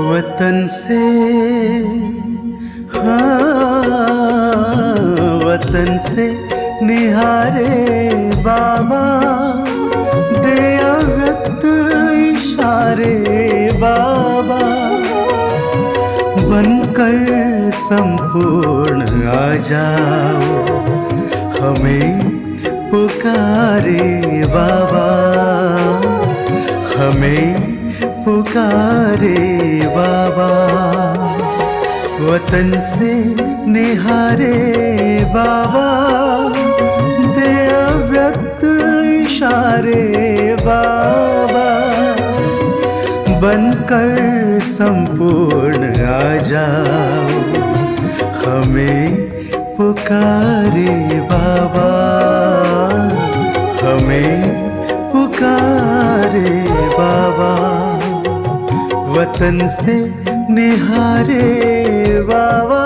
वतन से, हाँ वतन से निहारे बाबा, दे अव्यक्त इशारे बाबा, बनकर संपूर्ण आ जाओ, हमें पुकारे बाबा, हमें पुकारे बाबा। वतन से निहारे बाबा, दे अव्यक्त इशारे बाबा, बनकर संपूर्ण आ जाओ, हमें पुकारे बाबा, हमें पुकारे बाबा। वतन से निहारे बाबा।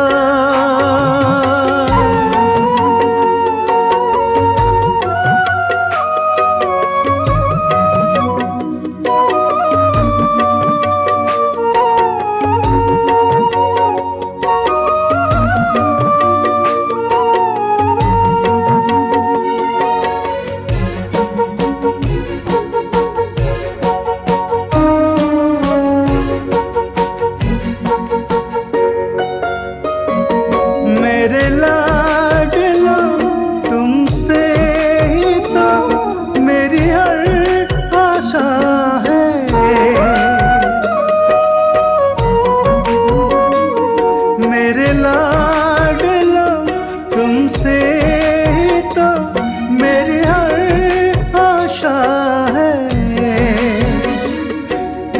मेरे लाडलो तुमसे ही तो मेरी हर आशा है, मेरे लाडलो तुमसे ही तो मेरी हर आशा है।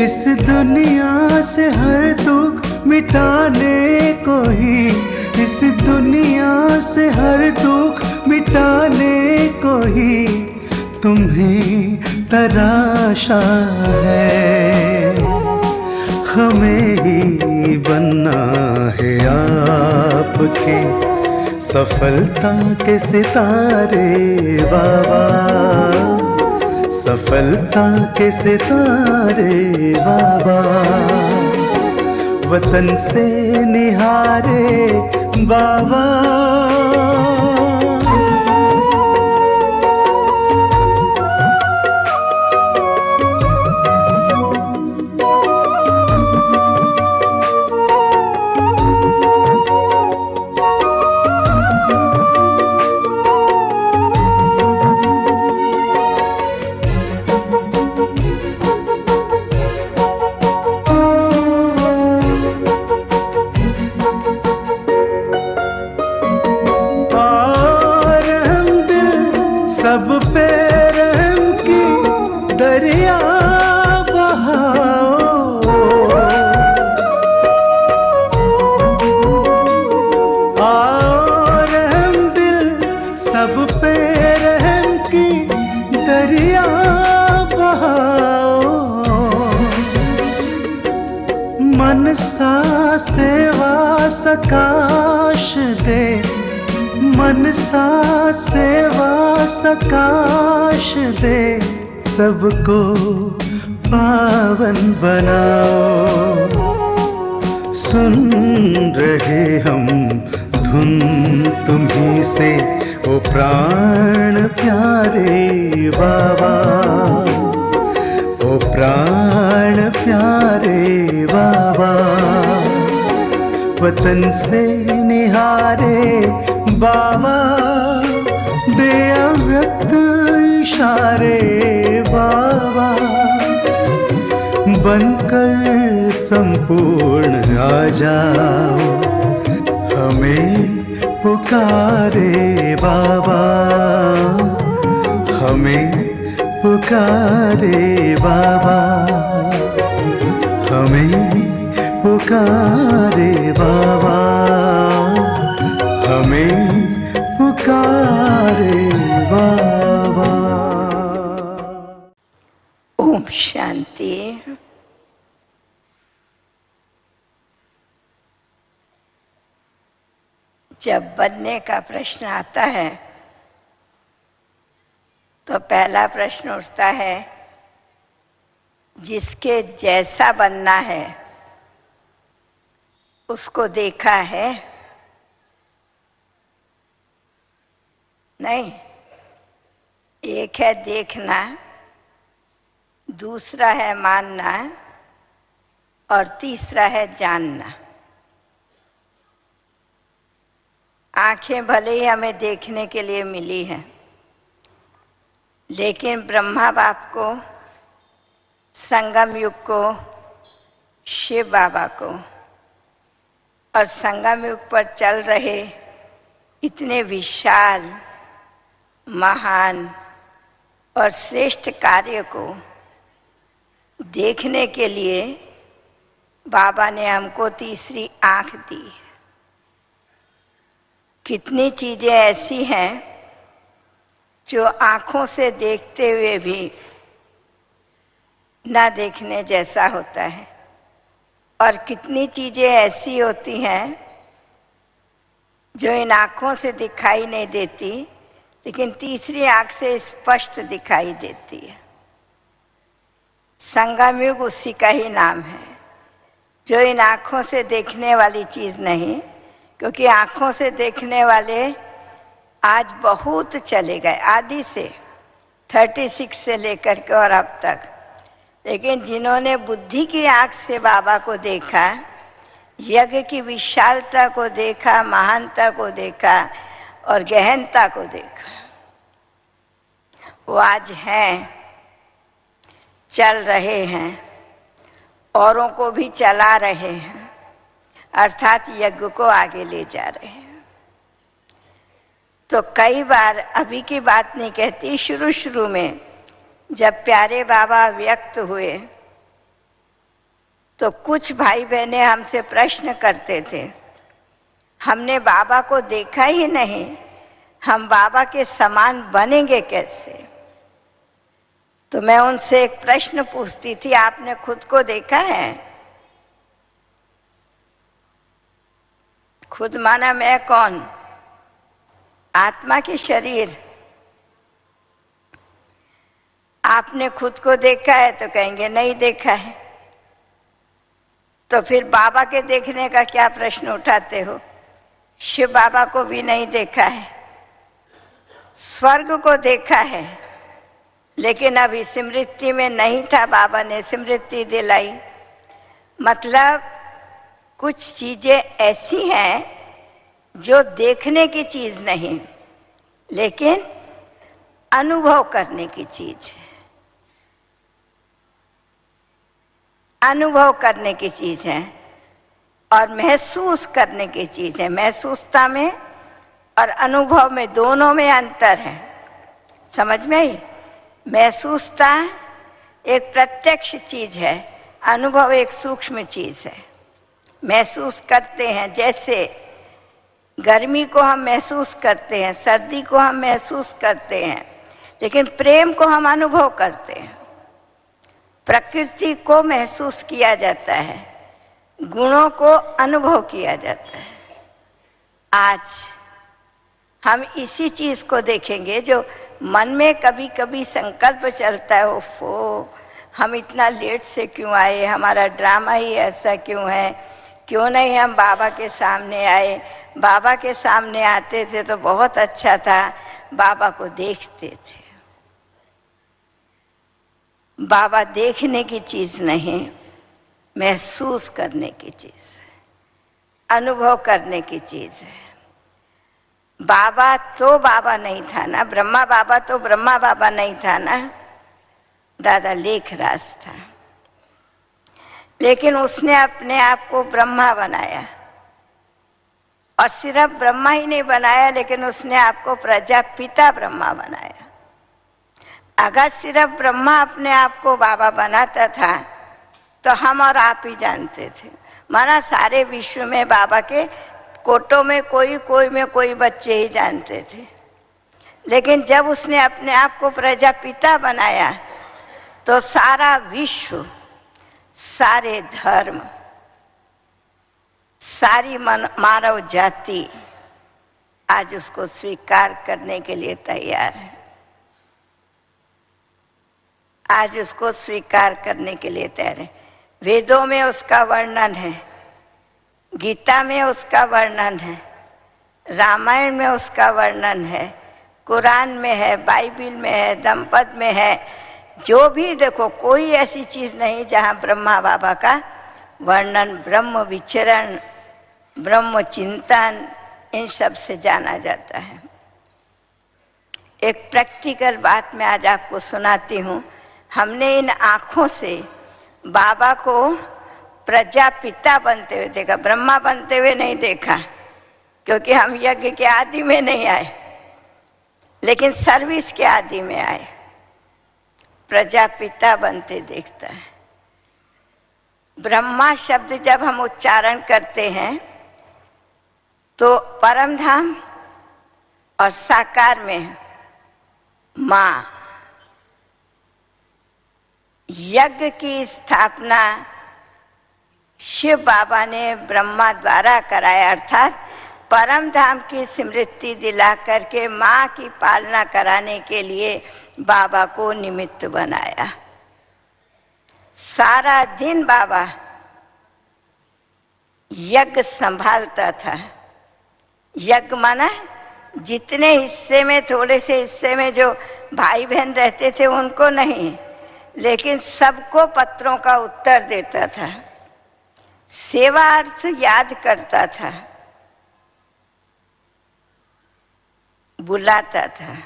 इस दुनिया से हर दुख मिटाने को ही, इस दुनिया से हर दुख मिटाने को ही तुम्हें तराशा है। हमें ही बनना है आपके सफलता के सितारे बाबा, सफलता के सितारे बाबा। वतन से निहारे बाबा। सब पे रहम की दरिया बहाओ, आओ रहम दिल सब पे रहम की दरिया बहाओ। मन सा सेवा सकाश दे, मन सा सेवा सकाश दे, सबको पावन बनाओ। सुन रहे हम धुन तुम्ही से, ओ प्राण प्यारे बाबा, ओ प्राण प्यारे बाबा। वतन से निहारे बाबा दे अव्यक्त इशारे बाबा, बनकर संपूर्ण आ जाओ, हमें पुकारे बाबा, हमें पुकारे बाबा, हमें पुकारे बाबा, हमें पुकारे बाबा। ओम शांति। जब बनने का प्रश्न आता है तो पहला प्रश्न उठता है, जिसके जैसा बनना है उसको देखा है? नहीं। एक है देखना, दूसरा है मानना और तीसरा है जानना। आंखें भले ही हमें देखने के लिए मिली हैं, लेकिन ब्रह्मा बाप को, संगम युग को, शिव बाबा को और संगम युग पर चल रहे इतने विशाल, महान और श्रेष्ठ कार्य को देखने के लिए बाबा ने हमको तीसरी आंख दी। कितनी चीजें ऐसी हैं जो आंखों से देखते हुए भी ना देखने जैसा होता है, और कितनी चीजें ऐसी होती हैं जो इन आंखों से दिखाई नहीं देती, लेकिन तीसरी आंख से स्पष्ट दिखाई देती है। संगम युग उसी का ही नाम है, जो इन आंखों से देखने वाली चीज नहीं, क्योंकि आंखों से देखने वाले आज बहुत चले गए, आदि से 36 से लेकर के और अब तक। लेकिन जिन्होंने बुद्धि की आंख से बाबा को देखा, यज्ञ की विशालता को देखा, महानता को देखा और गहनता को देखा, वो आज हैं, चल रहे हैं, औरों को भी चला रहे हैं, अर्थात यज्ञ को आगे ले जा रहे हैं। तो कई बार, अभी की बात नहीं कहती, शुरू शुरू में जब प्यारे बाबा व्यक्त हुए तो कुछ भाई बहनें हमसे प्रश्न करते थे, हमने बाबा को देखा ही नहीं, हम बाबा के समान बनेंगे कैसे? तो मैं उनसे एक प्रश्न पूछती थी, आपने खुद को देखा है? खुद माना मैं कौन? आत्मा की शरीर। आपने खुद को देखा है? तो कहेंगे नहीं देखा है। तो फिर बाबा के देखने का क्या प्रश्न उठाते हो? शिव बाबा को भी नहीं देखा है, स्वर्ग को देखा है, लेकिन अभी स्मृति में नहीं था, बाबा ने स्मृति दिलाई। मतलब कुछ चीजें ऐसी हैं जो देखने की चीज नहीं, लेकिन अनुभव करने की चीज है, अनुभव करने की चीज है और महसूस करने की चीज है। महसूसता में और अनुभव में, दोनों में अंतर है। समझ में आई? महसूसता एक प्रत्यक्ष चीज है, अनुभव एक सूक्ष्म चीज है। महसूस करते हैं, जैसे गर्मी को हम महसूस करते हैं, सर्दी को हम महसूस करते हैं, लेकिन प्रेम को हम अनुभव करते हैं। प्रकृति को महसूस किया जाता है, गुणों को अनुभव किया जाता है। आज हम इसी चीज को देखेंगे जो मन में कभी कभी संकल्प चलता है, ओफो हम इतना लेट से क्यों आए, हमारा ड्रामा ही ऐसा क्यों है, क्यों नहीं हम बाबा के सामने आए, बाबा के सामने आते थे तो बहुत अच्छा था, बाबा को देखते थे। बाबा देखने की चीज नहीं, महसूस करने की चीज है। अनुभव करने की चीज है। बाबा तो बाबा नहीं था ना, ब्रह्मा बाबा तो ब्रह्मा बाबा नहीं था ना, दादा लेखराज था। लेकिन उसने अपने आप को ब्रह्मा बनाया, और सिर्फ ब्रह्मा ही नहीं बनाया, लेकिन उसने आपको प्रजापिता ब्रह्मा बनाया। अगर सिर्फ ब्रह्मा अपने आप को बाबा बनाता था तो हम और आप ही जानते थे, माना सारे विश्व में बाबा के कोटों में कोई में कोई बच्चे ही जानते थे। लेकिन जब उसने अपने आप को प्रजापिता बनाया तो सारा विश्व, सारे धर्म, सारी मानव जाति आज उसको स्वीकार करने के लिए तैयार है। आज उसको स्वीकार करने के लिए तैयार है। वेदों में उसका वर्णन है, गीता में उसका वर्णन है, रामायण में उसका वर्णन है, कुरान में है, बाइबिल में है, दंपत में है। जो भी देखो, कोई ऐसी चीज नहीं जहां ब्रह्मा बाबा का वर्णन, ब्रह्म विचरण, ब्रह्म चिंतन, इन सब से जाना जाता है। एक प्रैक्टिकल बात मैं आज आपको सुनाती हूँ। हमने इन आंखों से बाबा को प्रजापिता बनते हुए देखा, ब्रह्मा बनते हुए नहीं देखा, क्योंकि हम यज्ञ के आदि में नहीं आए, लेकिन सर्विस के आदि में आए। प्रजापिता बनते देखता है। ब्रह्मा शब्द जब हम उच्चारण करते हैं तो परम धाम और साकार में मां, यज्ञ की स्थापना शिव बाबा ने ब्रह्मा द्वारा कराया, अर्थात परम धाम की स्मृति दिला करके मां की पालना कराने के लिए बाबा को निमित्त बनाया। सारा दिन बाबा यज्ञ संभालता था। यज्ञ माना जितने हिस्से में, थोड़े से हिस्से में जो भाई बहन रहते थे उनको नहीं, लेकिन सबको पत्रों का उत्तर देता था, सेवा अर्थ याद करता था, बुलाता था,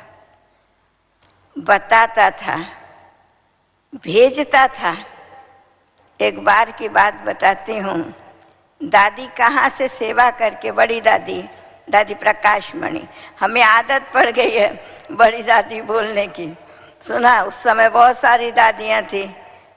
बताता था, भेजता था। एक बार की बात बताती हूँ। दादी कहाँ से सेवा करके, बड़ी दादी, दादी प्रकाश मणि, हमें आदत पड़ गई है बड़ी दादी बोलने की। सुना, उस समय बहुत सारी दादियाँ थी,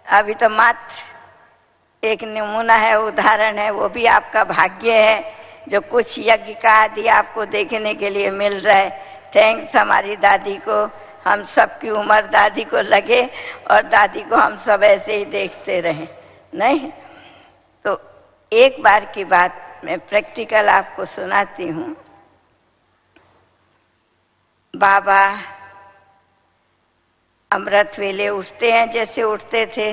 अभी तो मात्र एक नमूना है, उदाहरण है, वो भी आपका भाग्य है जो कुछ यज्ञ का आदि आपको देखने के लिए मिल रहा है। थैंक्स हमारी दादी को, हम सबकी उम्र दादी को लगे और दादी को हम सब ऐसे ही देखते रहे। नहीं तो एक बार की बात मैं प्रैक्टिकल आपको सुनाती हूँ। बाबा अमृत वेले उठते हैं जैसे उठते थे,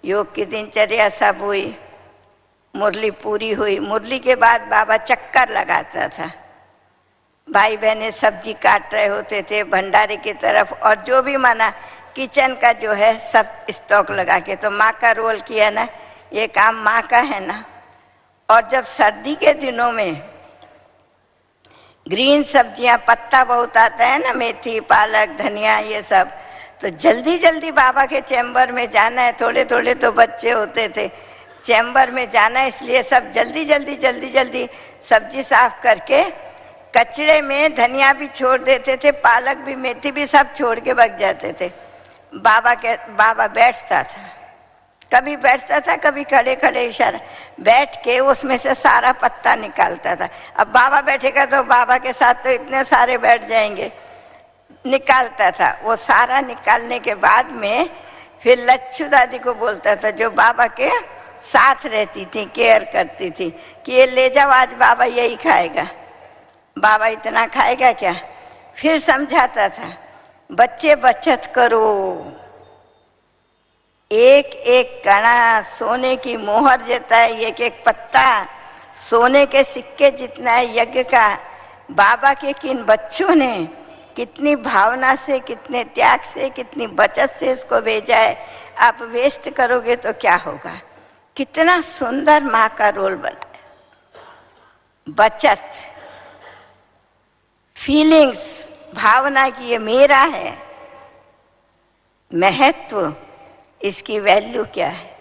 योग की दिनचर्या सब हुई, मुरली पूरी हुई। मुरली के बाद बाबा चक्कर लगाता था, भाई बहनें सब्जी काट रहे होते थे भंडारे की तरफ, और जो भी माना किचन का जो है सब स्टॉक लगा के। तो माँ का रोल किया ना, ये काम माँ का है ना। और जब सर्दी के दिनों में ग्रीन सब्जियां, पत्ता बहुत आता है ना, मेथी, पालक, धनिया, ये सब, तो जल्दी जल्दी बाबा के चैम्बर में जाना है। थोड़े थोड़े तो बच्चे होते थे, चैम्बर में जाना है, इसलिए सब जल्दी जल्दी सब्जी साफ करके कचड़े में धनिया भी छोड़ देते थे, पालक भी, मेथी भी, सब छोड़ के भाग जाते थे। बाबा बैठता था, कभी बैठता था, कभी खड़े खड़े इशारा, बैठ के उसमें से सारा पत्ता निकालता था। अब बाबा बैठेगा तो बाबा के साथ तो इतने सारे बैठ जाएंगे, निकालता था। वो सारा निकालने के बाद में फिर लच्छू दादी को बोलता था, जो बाबा के साथ रहती थी, केयर करती थी, कि ये ले जाओ, आज बाबा यही खाएगा। बाबा इतना खाएगा क्या? फिर समझाता था, बच्चे बचत करो, एक एक कणा सोने की मोहर जैसा है, एक एक पत्ता सोने के सिक्के जितना है यज्ञ का। बाबा के किन बच्चों ने कितनी भावना से, कितने त्याग से, कितनी बचत से इसको भेजा है, आप वेस्ट करोगे तो क्या होगा। कितना सुंदर माँ का रोल बना। बचत, फीलिंग्स, भावना की ये मेरा है, महत्व, इसकी वैल्यू क्या है,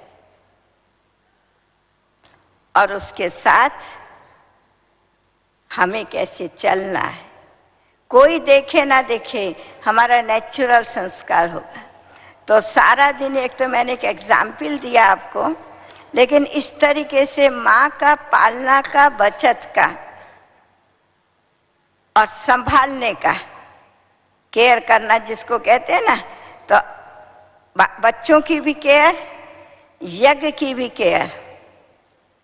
और उसके साथ हमें कैसे चलना है। कोई देखे ना देखे, हमारा नेचुरल संस्कार होगा। तो सारा दिन, एक तो मैंने एक एग्जाम्पल दिया आपको, लेकिन इस तरीके से माँ का पालना का, बचत का और संभालने का, केयर करना जिसको कहते हैं ना, तो बच्चों की भी केयर, यज्ञ की भी केयर।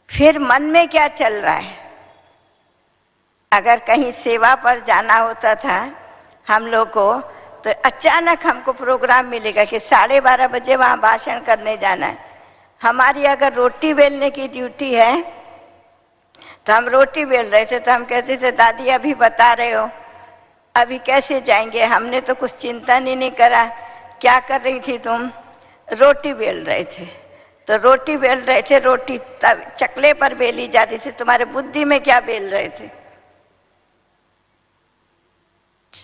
फिर मन में क्या चल रहा है। अगर कहीं सेवा पर जाना होता था हम लोग को, तो अचानक हमको प्रोग्राम मिलेगा कि 12:30 बजे वहां भाषण करने जाना है। हमारी अगर रोटी बेलने की ड्यूटी है तो हम रोटी बेल रहे थे, तो हम कहते थे दादी अभी बता रहे हो, अभी कैसे जाएंगे, हमने तो कुछ चिंतन ही नहीं करा। क्या कर रही थी तुम? रोटी बेल रहे थे। तो रोटी बेल रहे थे, रोटी तब चकले पर बेली जाती थी, तुम्हारे बुद्धि में क्या बेल रहे थे?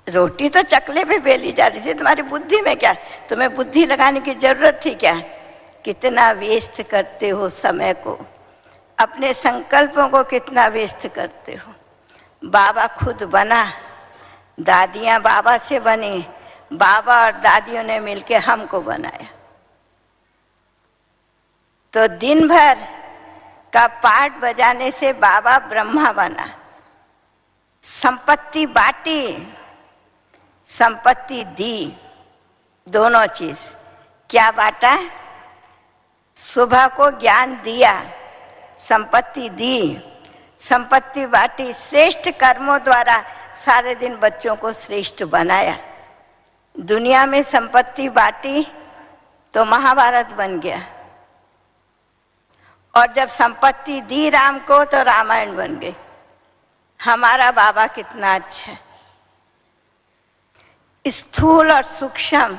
रोटी तो चकले पे बेली जा रही थी, तुम्हारी बुद्धि में क्या? तुम्हें बुद्धि लगाने की जरूरत थी क्या? कितना वेस्ट करते हो समय को, अपने संकल्पों को कितना वेस्ट करते हो। बाबा खुद बना, दादियां बाबा से बनी, बाबा और दादियों ने मिलकर हमको बनाया। तो दिन भर का पाठ बजाने से बाबा ब्रह्मा बना। संपत्ति बांटी, संपत्ति दी, दोनों चीज। क्या बांटा? सुबह को ज्ञान दिया, संपत्ति दी, संपत्ति बांटी, श्रेष्ठ कर्मों द्वारा सारे दिन बच्चों को श्रेष्ठ बनाया। दुनिया में संपत्ति बांटी तो महाभारत बन गया, और जब संपत्ति दी राम को तो रामायण बन गई। हमारा बाबा कितना अच्छा है। स्थूल और सूक्ष्म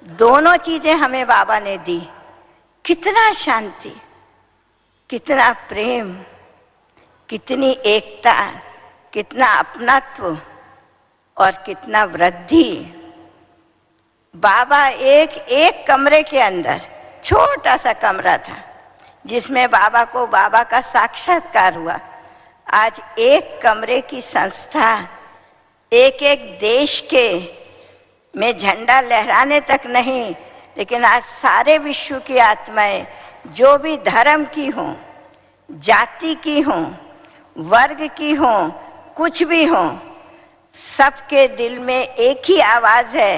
दोनों चीजें हमें बाबा ने दी। कितना शांति, कितना प्रेम, कितनी एकता, कितना अपनत्व और कितना वृद्धि। बाबा एक कमरे के अंदर, छोटा सा कमरा था जिसमें बाबा को बाबा का साक्षात्कार हुआ। आज एक कमरे की संस्था, एक एक देश के में झंडा लहराने तक नहीं, लेकिन आज सारे विश्व की आत्माएं, जो भी धर्म की हों, जाति की हों, वर्ग की हों, कुछ भी हों, सबके दिल में एक ही आवाज है,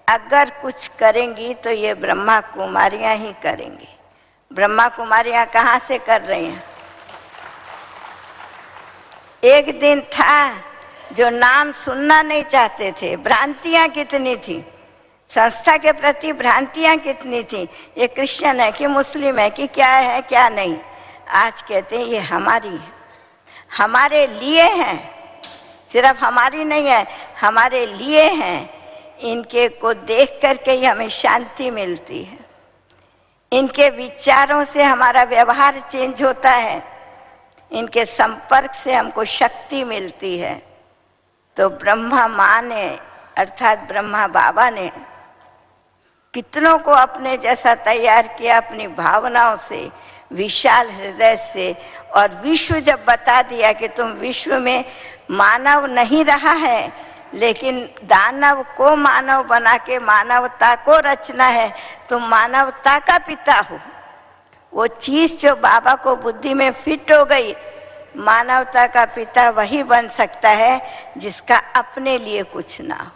अगर कुछ करेंगी तो ये ब्रह्मा कुमारियां ही करेंगी। ब्रह्मा कुमारियां कहाँ से कर रही हैं? एक दिन था जो नाम सुनना नहीं चाहते थे, भ्रांतियां कितनी थी, संस्था के प्रति भ्रांतियां कितनी थी, ये क्रिश्चियन है कि मुस्लिम है कि क्या है क्या नहीं। आज कहते हैं ये हमारी है, हमारे लिए है, सिर्फ हमारी नहीं है, हमारे लिए हैं। इनके को देख करके ही हमें शांति मिलती है, इनके विचारों से हमारा व्यवहार चेंज होता है, इनके संपर्क से हमको शक्ति मिलती है। तो ब्रह्मा माँ ने, अर्थात ब्रह्मा बाबा ने कितनों को अपने जैसा तैयार किया, अपनी भावनाओं से, विशाल हृदय से। और विश्व जब बता दिया कि तुम विश्व में मानव नहीं रहा है, लेकिन दानव को मानव बना के मानवता को रचना है, तुम मानवता का पिता हो। वो चीज जो बाबा को बुद्धि में फिट हो गई, मानवता का पिता वही बन सकता है जिसका अपने लिए कुछ ना हो।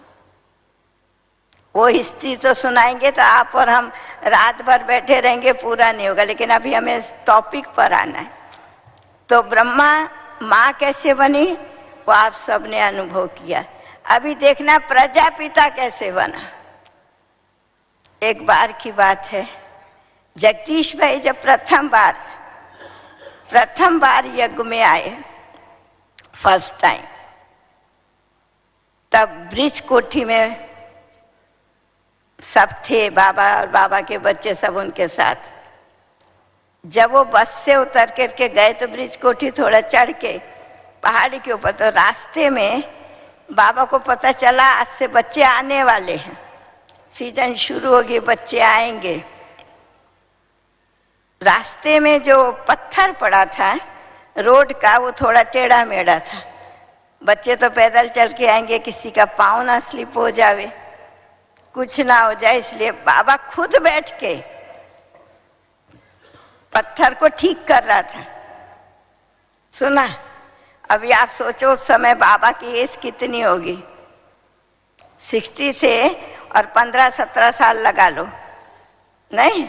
वो हिस्ट्री तो सुनाएंगे तो आप और हम रात भर बैठे रहेंगे, पूरा नहीं होगा, लेकिन अभी हमें टॉपिक पर आना है। तो ब्रह्मा माँ कैसे बनी वो आप सबने अनुभव किया। अभी देखना प्रजापिता कैसे बना। एक बार की बात है, जगदीश भाई जब प्रथम बार यज्ञ में आए, फर्स्ट टाइम, तब ब्रिज कोठी में सब थे, बाबा और बाबा के बच्चे सब उनके साथ। जब वो बस से उतर करके गए तो ब्रिज कोठी थोड़ा चढ़ के पहाड़ी के ऊपर, तो रास्ते में बाबा को पता चला आज से बच्चे आने वाले हैं, सीजन शुरू होगी, बच्चे आएंगे। रास्ते में जो पत्थर पड़ा था रोड का, वो थोड़ा टेढ़ा मेढ़ा था। बच्चे तो पैदल चल के आएंगे, किसी का पाँव ना स्लिप हो जावे, कुछ ना हो जाए, इसलिए बाबा खुद बैठ के पत्थर को ठीक कर रहा था। सुना? अभी आप सोचो उस समय बाबा की एज कितनी होगी, 60 से और 15-17 साल लगा लो, नहीं?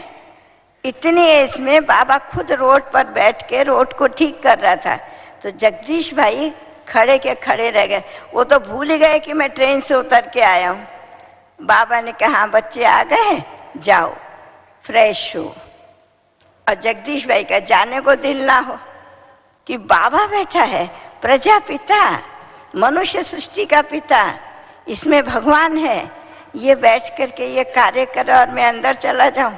इतनी एज में बाबा खुद रोड पर बैठ के रोड को ठीक कर रहा था। तो जगदीश भाई खड़े के खड़े रह गए, वो तो भूल ही गए कि मैं ट्रेन से उतर के आया हूं। बाबा ने कहा बच्चे आ गए, जाओ फ्रेश हो। और जगदीश भाई का जाने को दिल ना हो कि बाबा बैठा है, प्रजापिता, मनुष्य सृष्टि का पिता, इसमें भगवान है, ये बैठ करके ये कार्य कर और मैं अंदर चला जाऊं।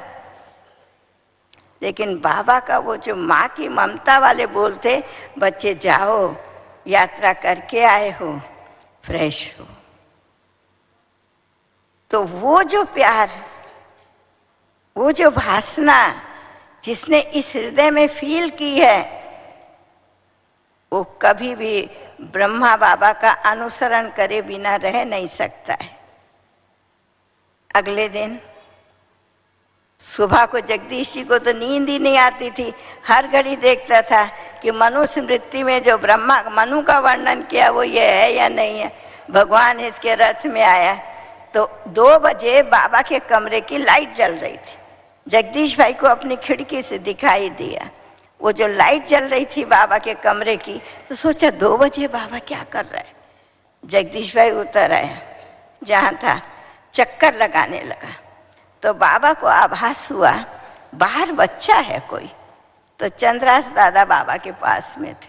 लेकिन बाबा का वो जो माँ की ममता वाले बोलते, बच्चे जाओ, यात्रा करके आए हो, फ्रेश हो। तो वो जो प्यार, वो जो भासना जिसने इस हृदय में फील की है, वो कभी भी ब्रह्मा बाबा का अनुसरण करे बिना रह नहीं सकता है। अगले दिन सुबह को जगदीश जी को तो नींद ही नहीं आती थी, हर घड़ी देखता था कि मनु स्मृति में जो ब्रह्मा मनु का वर्णन किया वो ये है या नहीं है। भगवान इसके रथ में आया तो 2 बजे बाबा के कमरे की लाइट जल रही थी। जगदीश भाई को अपनी खिड़की से दिखाई दिया वो जो लाइट जल रही थी बाबा के कमरे की, तो सोचा 2 बजे बाबा क्या कर रहा है। जगदीश भाई उतर आया, जहाँ था चक्कर लगाने लगा, तो बाबा को आभास हुआ बाहर बच्चा है कोई। तो चंद्रास दादा बाबा के पास में थे।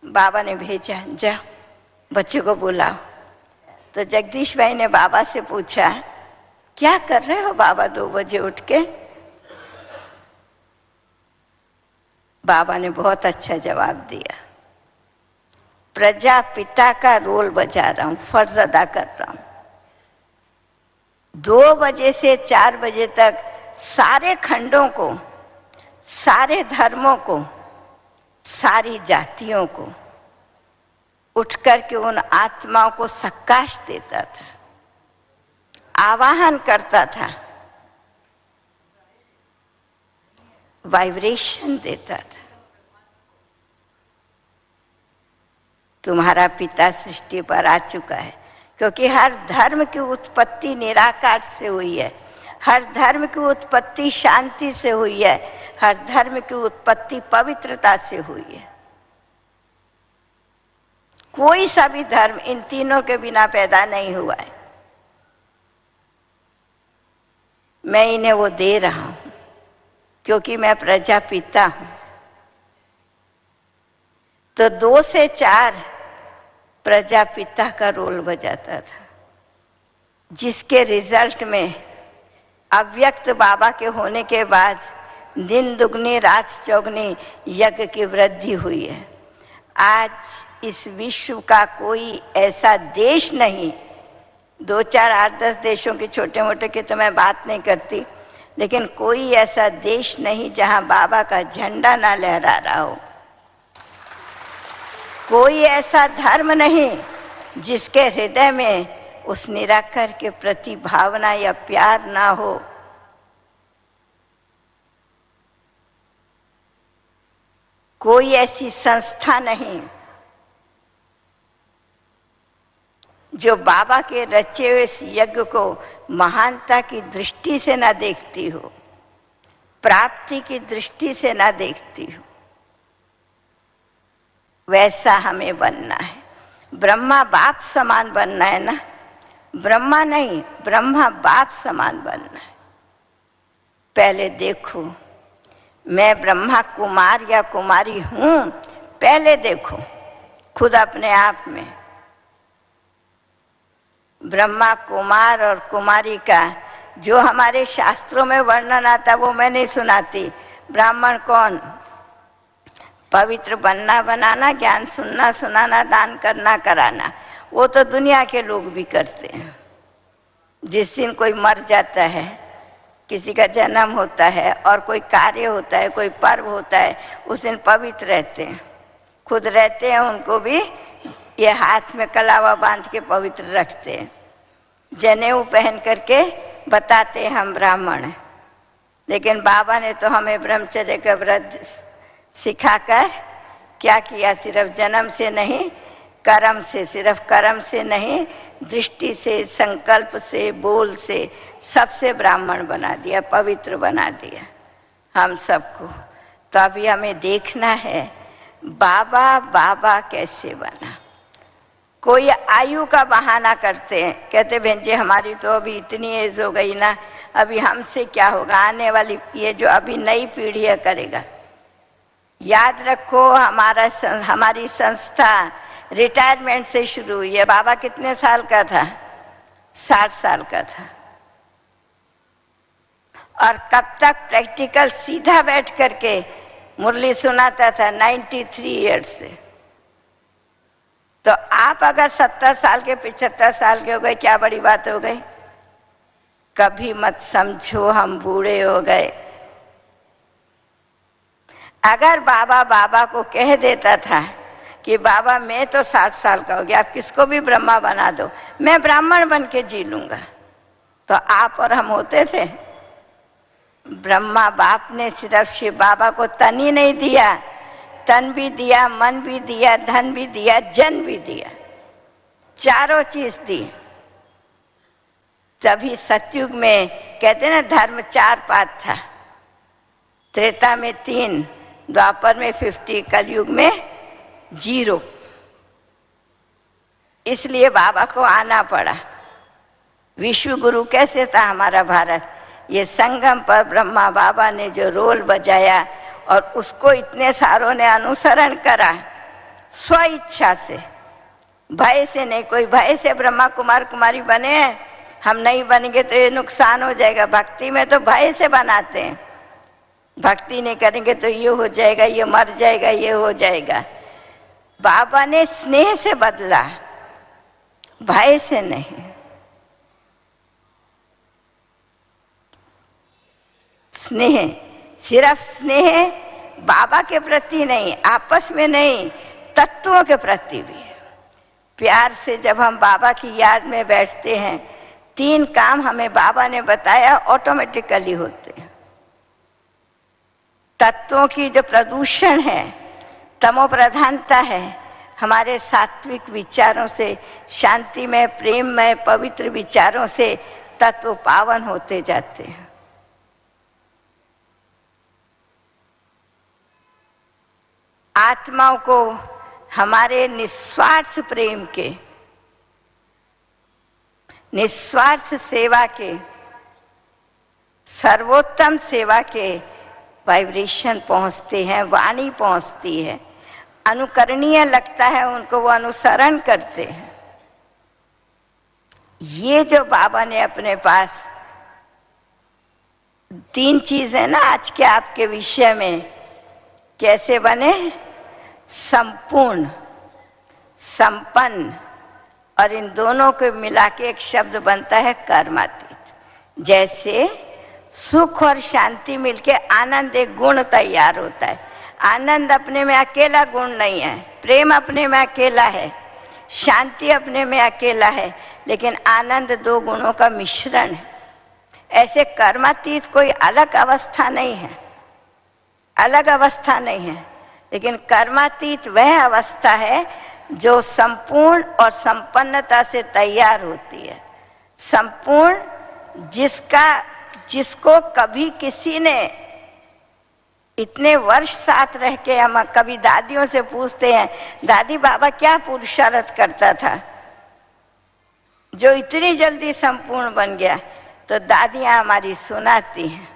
बाबा ने भेजा, जाओ बच्चे को बुलाओ। तो जगदीश भाई ने बाबा से पूछा, क्या कर रहे हो बाबा 2 बजे उठ के? बाबा ने बहुत अच्छा जवाब दिया, प्रजापिता का रोल बजा रहा हूं, फर्ज अदा कर रहा हूं। 2 बजे से 4 बजे तक सारे खंडों को, सारे धर्मों को, सारी जातियों को उठ करके उन आत्माओं को सकाश देता था, आवाहन करता था, वाइब्रेशन देता था। तुम्हारा पिता सृष्टि पर आ चुका है, क्योंकि हर धर्म की उत्पत्ति निराकार से हुई है, हर धर्म की उत्पत्ति शांति से हुई है, हर धर्म की उत्पत्ति पवित्रता से हुई है। कोई सा भी धर्म इन तीनों के बिना पैदा नहीं हुआ है। मैं इन्हें वो दे रहा हूं क्योंकि मैं प्रजापिता हूं। तो 2 से 4 प्रजापिता का रोल बजाता था, जिसके रिजल्ट में अव्यक्त बाबा के होने के बाद दिन दुगनी रात चौगनी यज्ञ की वृद्धि हुई है। आज इस विश्व का कोई ऐसा देश नहीं, 2, 4, 8, 10 देशों के छोटे मोटे की तो मैं बात नहीं करती, लेकिन कोई ऐसा देश नहीं जहां बाबा का झंडा ना लहरा रहा हो। कोई ऐसा धर्म नहीं जिसके हृदय में उस निराकार के प्रति भावना या प्यार ना हो। कोई ऐसी संस्था नहीं जो बाबा के रचे हुए इस यज्ञ को महानता की दृष्टि से ना देखती हो, प्राप्ति की दृष्टि से ना देखती हो। वैसा हमें बनना है। ब्रह्मा बाप समान बनना है ना, ब्रह्मा नहीं, ब्रह्मा बाप समान बनना है। पहले देखो मैं ब्रह्मा कुमार या कुमारी हूं, पहले देखो खुद अपने आप में। ब्रह्मा कुमार और कुमारी का जो हमारे शास्त्रों में वर्णन आता वो मैं नहीं सुनाती, ब्राह्मण कौन? पवित्र बनना बनाना, ज्ञान सुनना सुनाना, दान करना कराना, वो तो दुनिया के लोग भी करते हैं। जिस दिन कोई मर जाता है, किसी का जन्म होता है और कोई कार्य होता है, कोई पर्व होता है, उस दिन पवित्र रहते हैं, खुद रहते हैं, उनको भी ये हाथ में कलावा बांध के पवित्र रखते हैं, जनेऊ पहन करके बताते हम ब्राह्मण हैं। लेकिन बाबा ने तो हमें ब्रह्मचर्य का व्रत सिखाकर क्या किया? सिर्फ जन्म से नहीं, कर्म से, सिर्फ कर्म से नहीं, दृष्टि से, संकल्प से, बोल से, सबसे ब्राह्मण बना दिया, पवित्र बना दिया हम सबको। तो अभी हमें देखना है बाबा बाबा कैसे बना। कोई आयु का बहाना करते हैं, कहते बहन जी हमारी तो अभी इतनी एज हो गई ना, अभी हमसे क्या होगा, आने वाली ये जो अभी नई पीढ़ी है करेगा। याद रखो हमारी संस्था रिटायरमेंट से शुरू हुई है। बाबा कितने साल का था? 60 साल का था। और कब तक प्रैक्टिकल सीधा बैठ करके मुरली सुनाता था? 93 ईयर्स से। तो आप अगर 70 साल के 75 साल के हो गए, क्या बड़ी बात हो गई? कभी मत समझो हम बूढ़े हो गए। अगर बाबा बाबा को कह देता था कि बाबा मैं तो 60 साल का हो गया, आप किसको भी ब्रह्मा बना दो, मैं ब्राह्मण बन के जी लूंगा, तो आप और हम होते थे? ब्रह्मा बाप ने सिर्फ शिव बाबा को तन ही नहीं दिया, तन भी दिया, मन भी दिया, धन भी दिया, जन भी दिया, चारों चीज दी। तभी सतयुग में कहते ना धर्म 4 पात था, त्रेता में 3, द्वापर में 50, कलयुग में 0। इसलिए बाबा को आना पड़ा। विश्व गुरु कैसे था हमारा भारत? ये संगम पर ब्रह्मा बाबा ने जो रोल बजाया और उसको इतने सारों ने अनुसरण करा, स्व इच्छा से, भय से नहीं। कोई भय से ब्रह्मा कुमार कुमारी बने हैं? हम नहीं बनेंगे तो ये नुकसान हो जाएगा। भक्ति में तो भय से बनाते हैं, भक्ति नहीं करेंगे तो ये हो जाएगा, ये मर जाएगा, ये हो जाएगा। बाबा ने स्नेह से बदला, भय से नहीं। स्नेह, सिर्फ स्नेह बाबा के प्रति नहीं, आपस में नहीं, तत्वों के प्रति भी। प्यार से जब हम बाबा की याद में बैठते हैं, 3 काम हमें बाबा ने बताया ऑटोमेटिकली होते हैं। तत्वों की जो प्रदूषण है, तमो प्रधानता है, हमारे सात्विक विचारों से, शांति में, प्रेम में, पवित्र विचारों से तत्व पावन होते जाते हैं। आत्माओं को हमारे निस्वार्थ प्रेम के, निस्वार्थ सेवा के, सर्वोत्तम सेवा के वाइब्रेशन पहुंचते हैं, वाणी पहुंचती है, अनुकरणीय लगता है उनको, वो अनुसरण करते हैं। ये जो बाबा ने अपने पास 3 चीजें ना आज के आपके विषय में, कैसे बने? संपूर्ण, संपन्न, और इन दोनों को मिला के एक शब्द बनता है कर्मातीत। जैसे सुख और शांति मिलके आनंद एक गुण तैयार होता है। आनंद अपने में अकेला गुण नहीं है, प्रेम अपने में अकेला है, शांति अपने में अकेला है, लेकिन आनंद 2 गुणों का मिश्रण है। ऐसे कर्मातीत कोई अलग अवस्था नहीं है, अलग अवस्था नहीं है, लेकिन कर्मातीत वह अवस्था है जो संपूर्ण और संपन्नता से तैयार होती है। संपूर्ण जिसको कभी किसी ने, इतने वर्ष साथ रह के, हम कभी दादियों से पूछते हैं, दादी बाबा क्या पुरुषार्थ करता था जो इतनी जल्दी संपूर्ण बन गया? तो दादियां हमारी सुनाती हैं,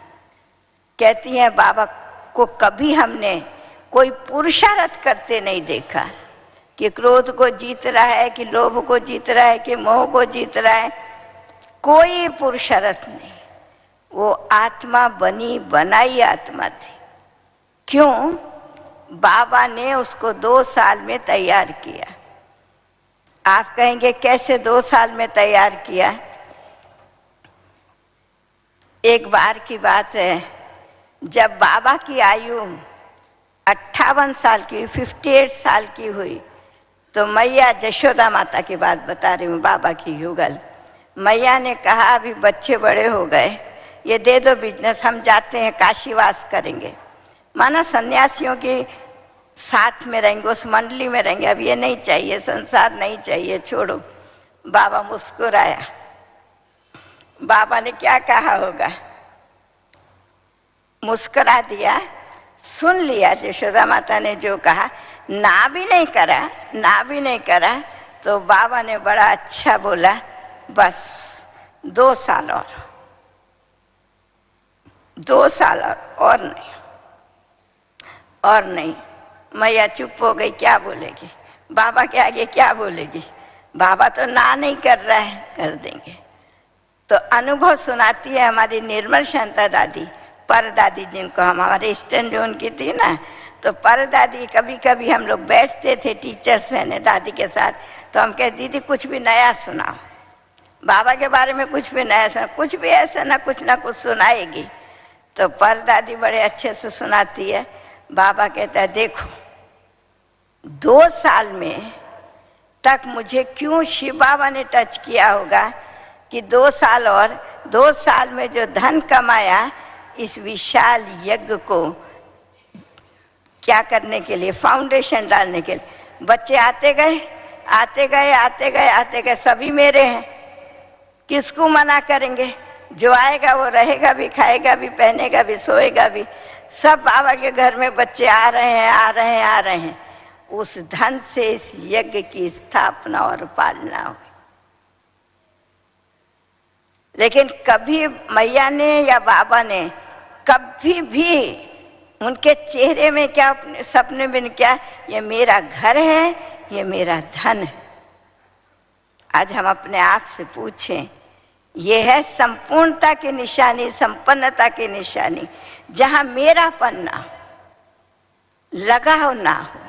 कहती हैं बाबा को कभी हमने कोई पुरुषार्थ करते नहीं देखा कि क्रोध को जीत रहा है, कि लोभ को जीत रहा है, कि मोह को जीत रहा है। कोई पुरुषार्थ नहीं, वो आत्मा बनी बनाई आत्मा थी। क्यों? बाबा ने उसको 2 साल में तैयार किया। आप कहेंगे कैसे 2 साल में तैयार किया? एक बार की बात है, जब बाबा की आयु 58 साल की, 58 साल की हुई, तो मैया, जशोदा माता की बात बता रही हूँ, बाबा की युगल, मैया ने कहा अभी बच्चे बड़े हो गए, ये दे दो बिजनेस, हम जाते हैं काशीवास करेंगे। माना सन्यासियों के साथ में रहेंगे, उस मंडली में रहेंगे, अब ये नहीं चाहिए, संसार नहीं चाहिए, छोड़ो। बाबा मुस्कुराया। बाबा ने क्या कहा होगा? मुस्कुरा दिया, सुन लिया यशोदा माता ने जो कहा, ना भी नहीं करा, ना भी नहीं करा। तो बाबा ने बड़ा अच्छा बोला, बस 2 साल और, 2 साल और नहीं, और नहीं। मैया चुप हो गई, क्या बोलेगी? बाबा के आगे क्या बोलेगी? बाबा तो ना नहीं कर रहा है, कर देंगे। तो अनुभव सुनाती है हमारी निर्मल शांता दादी, पर दादी, जिनको हम हमारे ईस्टर्न जोन की थी ना, तो पर दादी, कभी कभी हम लोग बैठते थे टीचर्स बहने दादी के साथ, तो हम कहते दीदी कुछ भी नया सुनाओ, बाबा के बारे में कुछ भी नया सुना, कुछ भी ऐसा ना कुछ सुनाएगी। तो पर दादी बड़े अच्छे से सुनाती है। बाबा कहता है देखो 2 साल में तक मुझे क्यों शिव बाबा ने टच किया होगा कि 2 साल और, 2 साल में जो धन कमाया इस विशाल यज्ञ को क्या करने के लिए, फाउंडेशन डालने के लिए। बच्चे आते गए आते गए आते गए आते गए, सभी मेरे हैं, किसको मना करेंगे? जो आएगा वो रहेगा भी, खाएगा भी, पहनेगा भी, सोएगा भी। सब बाबा के घर में बच्चे आ रहे हैं, आ रहे हैं, आ रहे हैं। उस धन से इस यज्ञ की स्थापना और पालना हुई। लेकिन कभी मैया ने या बाबा ने कभी भी उनके चेहरे में क्या, सपने में क्या, ये मेरा घर है, ये मेरा धन है। आज हम अपने आप से पूछें, ये है संपूर्णता की निशानी, संपन्नता की निशानी। जहां मेरा पन्ना, लगाव ना हो,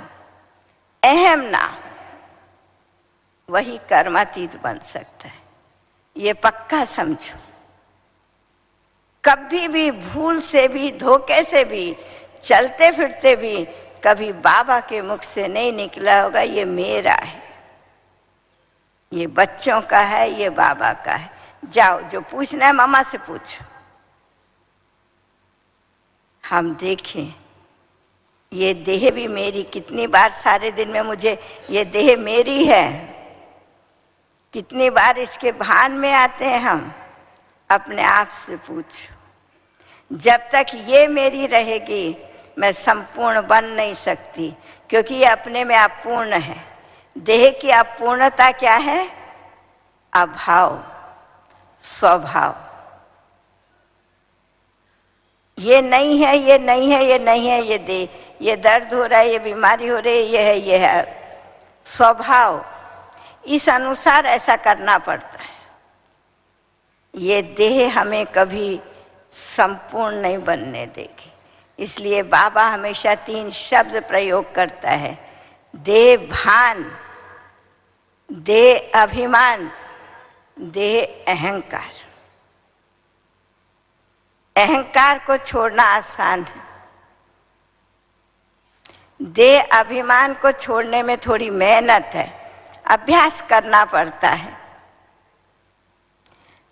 अहम ना हो, वही कर्मातीत बन सकता है। ये पक्का समझो। कभी भी भूल से भी, धोखे से भी, चलते फिरते भी कभी बाबा के मुख से नहीं निकला होगा ये मेरा है, ये बच्चों का है, ये बाबा का है। जाओ, जो पूछना है मामा से पूछो। हम देखें ये देह भी मेरी, कितनी बार सारे दिन में मुझे ये देह मेरी है, कितनी बार इसके भान में आते हैं हम। अपने आप से पूछो। जब तक ये मेरी रहेगी मैं संपूर्ण बन नहीं सकती, क्योंकि ये अपने में अपूर्ण है। देह की अपूर्णता क्या है? अभाव, स्वभाव। ये नहीं है, ये नहीं है, ये नहीं है, ये देह, ये दर्द हो रहा है, ये बीमारी हो रही है, ये है, ये है। स्वभाव, इस अनुसार ऐसा करना पड़ता है। ये देह हमें कभी संपूर्ण नहीं बनने देगी। इसलिए बाबा हमेशा 3 शब्द प्रयोग करता है, देह भान, देह अभिमान, देह अहंकार। अहंकार को छोड़ना आसान है, देह अभिमान को छोड़ने में थोड़ी मेहनत है, अभ्यास करना पड़ता है।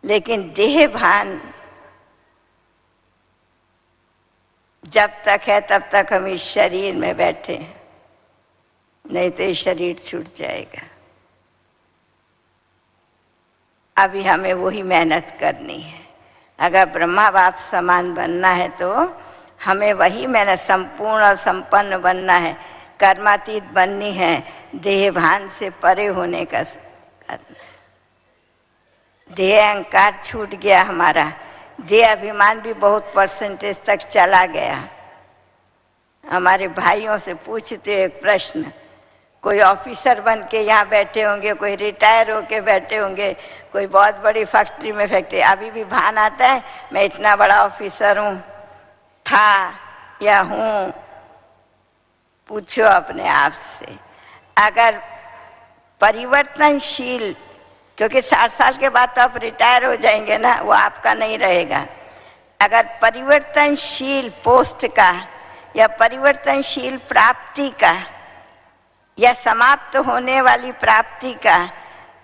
लेकिन देह भान जब तक है तब तक हम इस शरीर में बैठे हैं, नहीं तो ये शरीर छूट जाएगा। अभी हमें वही मेहनत करनी है। अगर ब्रह्मा बाप समान बनना है तो हमें वही मेहनत, संपूर्ण और संपन्न बनना है, कर्मातीत बननी है, देह भान से परे होने का करना। देह अहंकार छूट गया हमारा, देह अभिमान भी बहुत परसेंटेज तक चला गया। हमारे भाइयों से पूछते एक प्रश्न, कोई ऑफिसर बन के यहाँ बैठे होंगे, कोई रिटायर होके बैठे होंगे, कोई बहुत बड़ी फैक्ट्री में अभी भी भान आता है मैं इतना बड़ा ऑफिसर हूँ, था या हूँ पूछो अपने आप से, अगर परिवर्तनशील, क्योंकि 60 साल के बाद तो आप रिटायर हो जाएंगे ना, वो आपका नहीं रहेगा। अगर परिवर्तनशील पोस्ट का या परिवर्तनशील प्राप्ति का या समाप्त होने वाली प्राप्ति का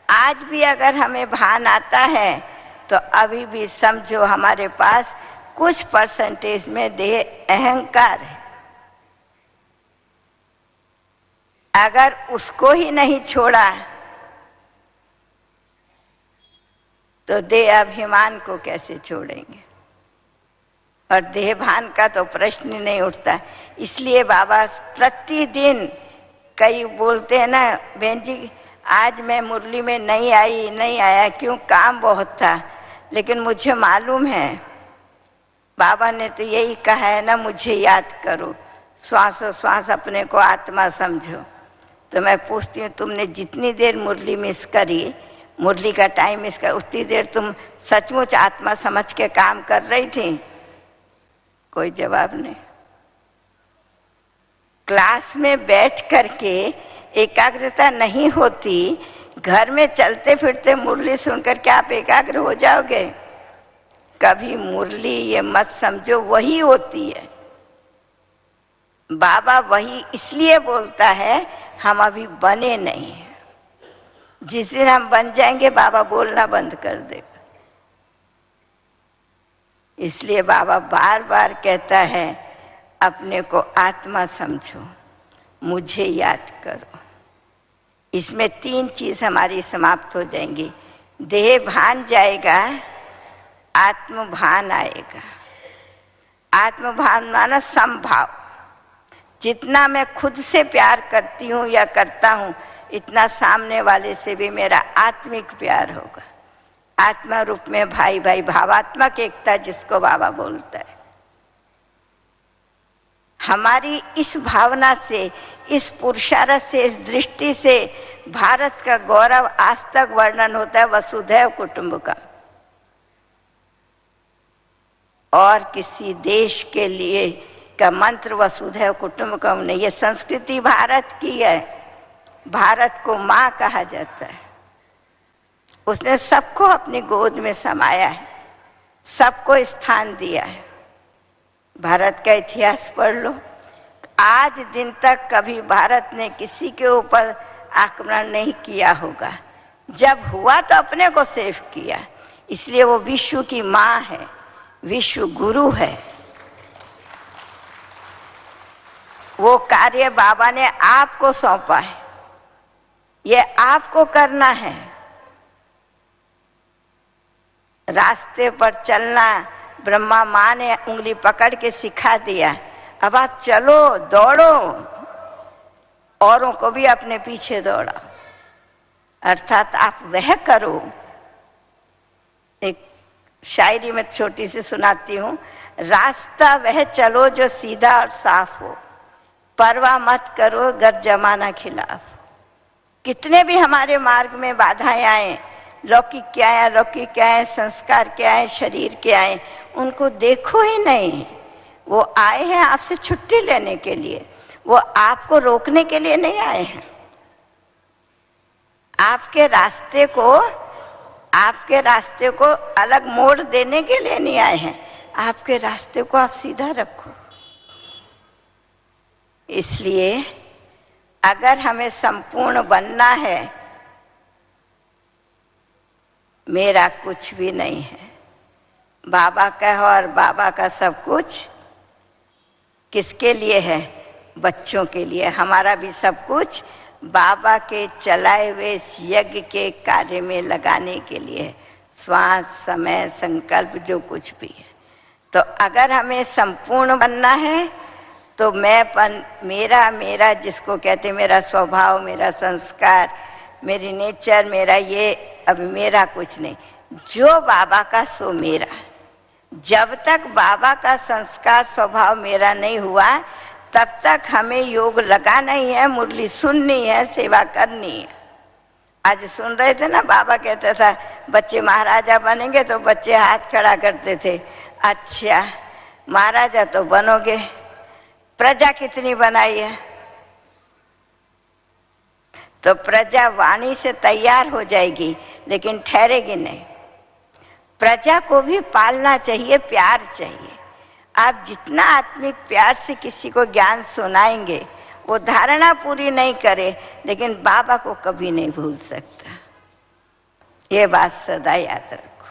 आज भी अगर हमें भान आता है, तो अभी भी समझो हमारे पास कुछ परसेंटेज में देह अहंकार है। अगर उसको ही नहीं छोड़ा तो देह अभिमान को कैसे छोड़ेंगे? और देह भान का तो प्रश्न ही नहीं उठता। इसलिए बाबा प्रतिदिन, कई बोलते हैं ना, बहन जी आज मैं मुरली में नहीं आया, क्यों? काम बहुत था। लेकिन मुझे मालूम है बाबा ने तो यही कहा है ना, मुझे याद करो, श्वास श्वास अपने को आत्मा समझो। तो मैं पूछती हूँ, तुमने जितनी देर मुरली मिस करी, मुरली का टाइम मिस कर, उतनी देर तुम सचमुच आत्मा समझ के काम कर रही थी? कोई जवाब नहीं। क्लास में बैठ करके एकाग्रता नहीं होती, घर में चलते फिरते मुरली सुनकर क्या आप एकाग्र हो जाओगे? कभी मुरली ये मत समझो वही होती है। बाबा वही इसलिए बोलता है, हम अभी बने नहीं हैं। जिस दिन हम बन जाएंगे बाबा बोलना बंद कर देगा। इसलिए बाबा बार बार कहता है, अपने को आत्मा समझो, मुझे याद करो। इसमें 3 चीज हमारी समाप्त हो जाएंगी। देह भान जाएगा, आत्म भान आएगा। आत्म भान माना समभाव। जितना मैं खुद से प्यार करती हूँ या करता हूँ, इतना सामने वाले से भी मेरा आत्मिक प्यार होगा। आत्मा रूप में भाई भाई, भावात्मक एकता जिसको बाबा बोलता है। हमारी इस भावना से, इस पुरुषार्थ से, इस दृष्टि से भारत का गौरव आज तक वर्णन होता है वसुधैव कुटुंबकम। और किसी देश के लिए का मंत्र वसुधैव कुटुंबकम नहीं। ये संस्कृति भारत की है। भारत को माँ कहा जाता है। उसने सबको अपनी गोद में समाया है, सबको स्थान दिया है। भारत का इतिहास पढ़ लो, आज दिन तक कभी भारत ने किसी के ऊपर आक्रमण नहीं किया होगा। जब हुआ तो अपने को सेव किया। इसलिए वो विश्व की माँ है, विश्व गुरु है। वो कार्य बाबा ने आपको सौंपा है, ये आपको करना है। रास्ते पर चलना ब्रह्मा माँ ने उंगली पकड़ के सिखा दिया। अब आप चलो, दौड़ो, औरों को भी अपने पीछे दौड़ा, अर्थात आप वह करो। एक शायरी में छोटी सी सुनाती हूँ। रास्ता वह चलो जो सीधा और साफ हो, परवाह मत करो अगर जमाना खिलाफ। कितने भी हमारे मार्ग में बाधाएं आए, लौकिक क्या है, अलौकिक क्या है, संस्कार क्या है, शरीर क्या है, उनको देखो ही नहीं। वो आए हैं आपसे छुट्टी लेने के लिए, वो आपको रोकने के लिए नहीं आए हैं। आपके रास्ते को अलग मोड़ देने के लिए नहीं आए हैं। आपके रास्ते को आप सीधा रखो। इसलिए अगर हमें संपूर्ण बनना है, मेरा कुछ भी नहीं है, बाबा का है। और बाबा का सब कुछ किसके लिए है? बच्चों के लिए। हमारा भी सब कुछ बाबा के चलाए हुए इस यज्ञ के कार्य में लगाने के लिए है। श्वास, समय, संकल्प, जो कुछ भी है। तो अगर हमें संपूर्ण बनना है तो मेरा जिसको कहते मेरा स्वभाव, मेरा संस्कार, मेरी नेचर, मेरा ये, अब मेरा कुछ नहीं। जो बाबा का सो मेरा। जब तक बाबा का संस्कार स्वभाव मेरा नहीं हुआ, तब तक हमें योग लगाना ही है, मुरली सुननी है, सेवा करनी है। आज सुन रहे थे ना, बाबा कहता था बच्चे महाराजा बनेंगे, तो बच्चे हाथ खड़ा करते थे। अच्छा, महाराजा तो बनोगे, प्रजा कितनी बनाई है? तो प्रजा वाणी से तैयार हो जाएगी लेकिन ठहरेगी नहीं। प्रजा को भी पालना चाहिए, प्यार चाहिए। आप जितना आत्मिक प्यार से किसी को ज्ञान सुनाएंगे, वो धारणा पूरी नहीं करे लेकिन बाबा को कभी नहीं भूल सकता। ये बात सदा याद रखो,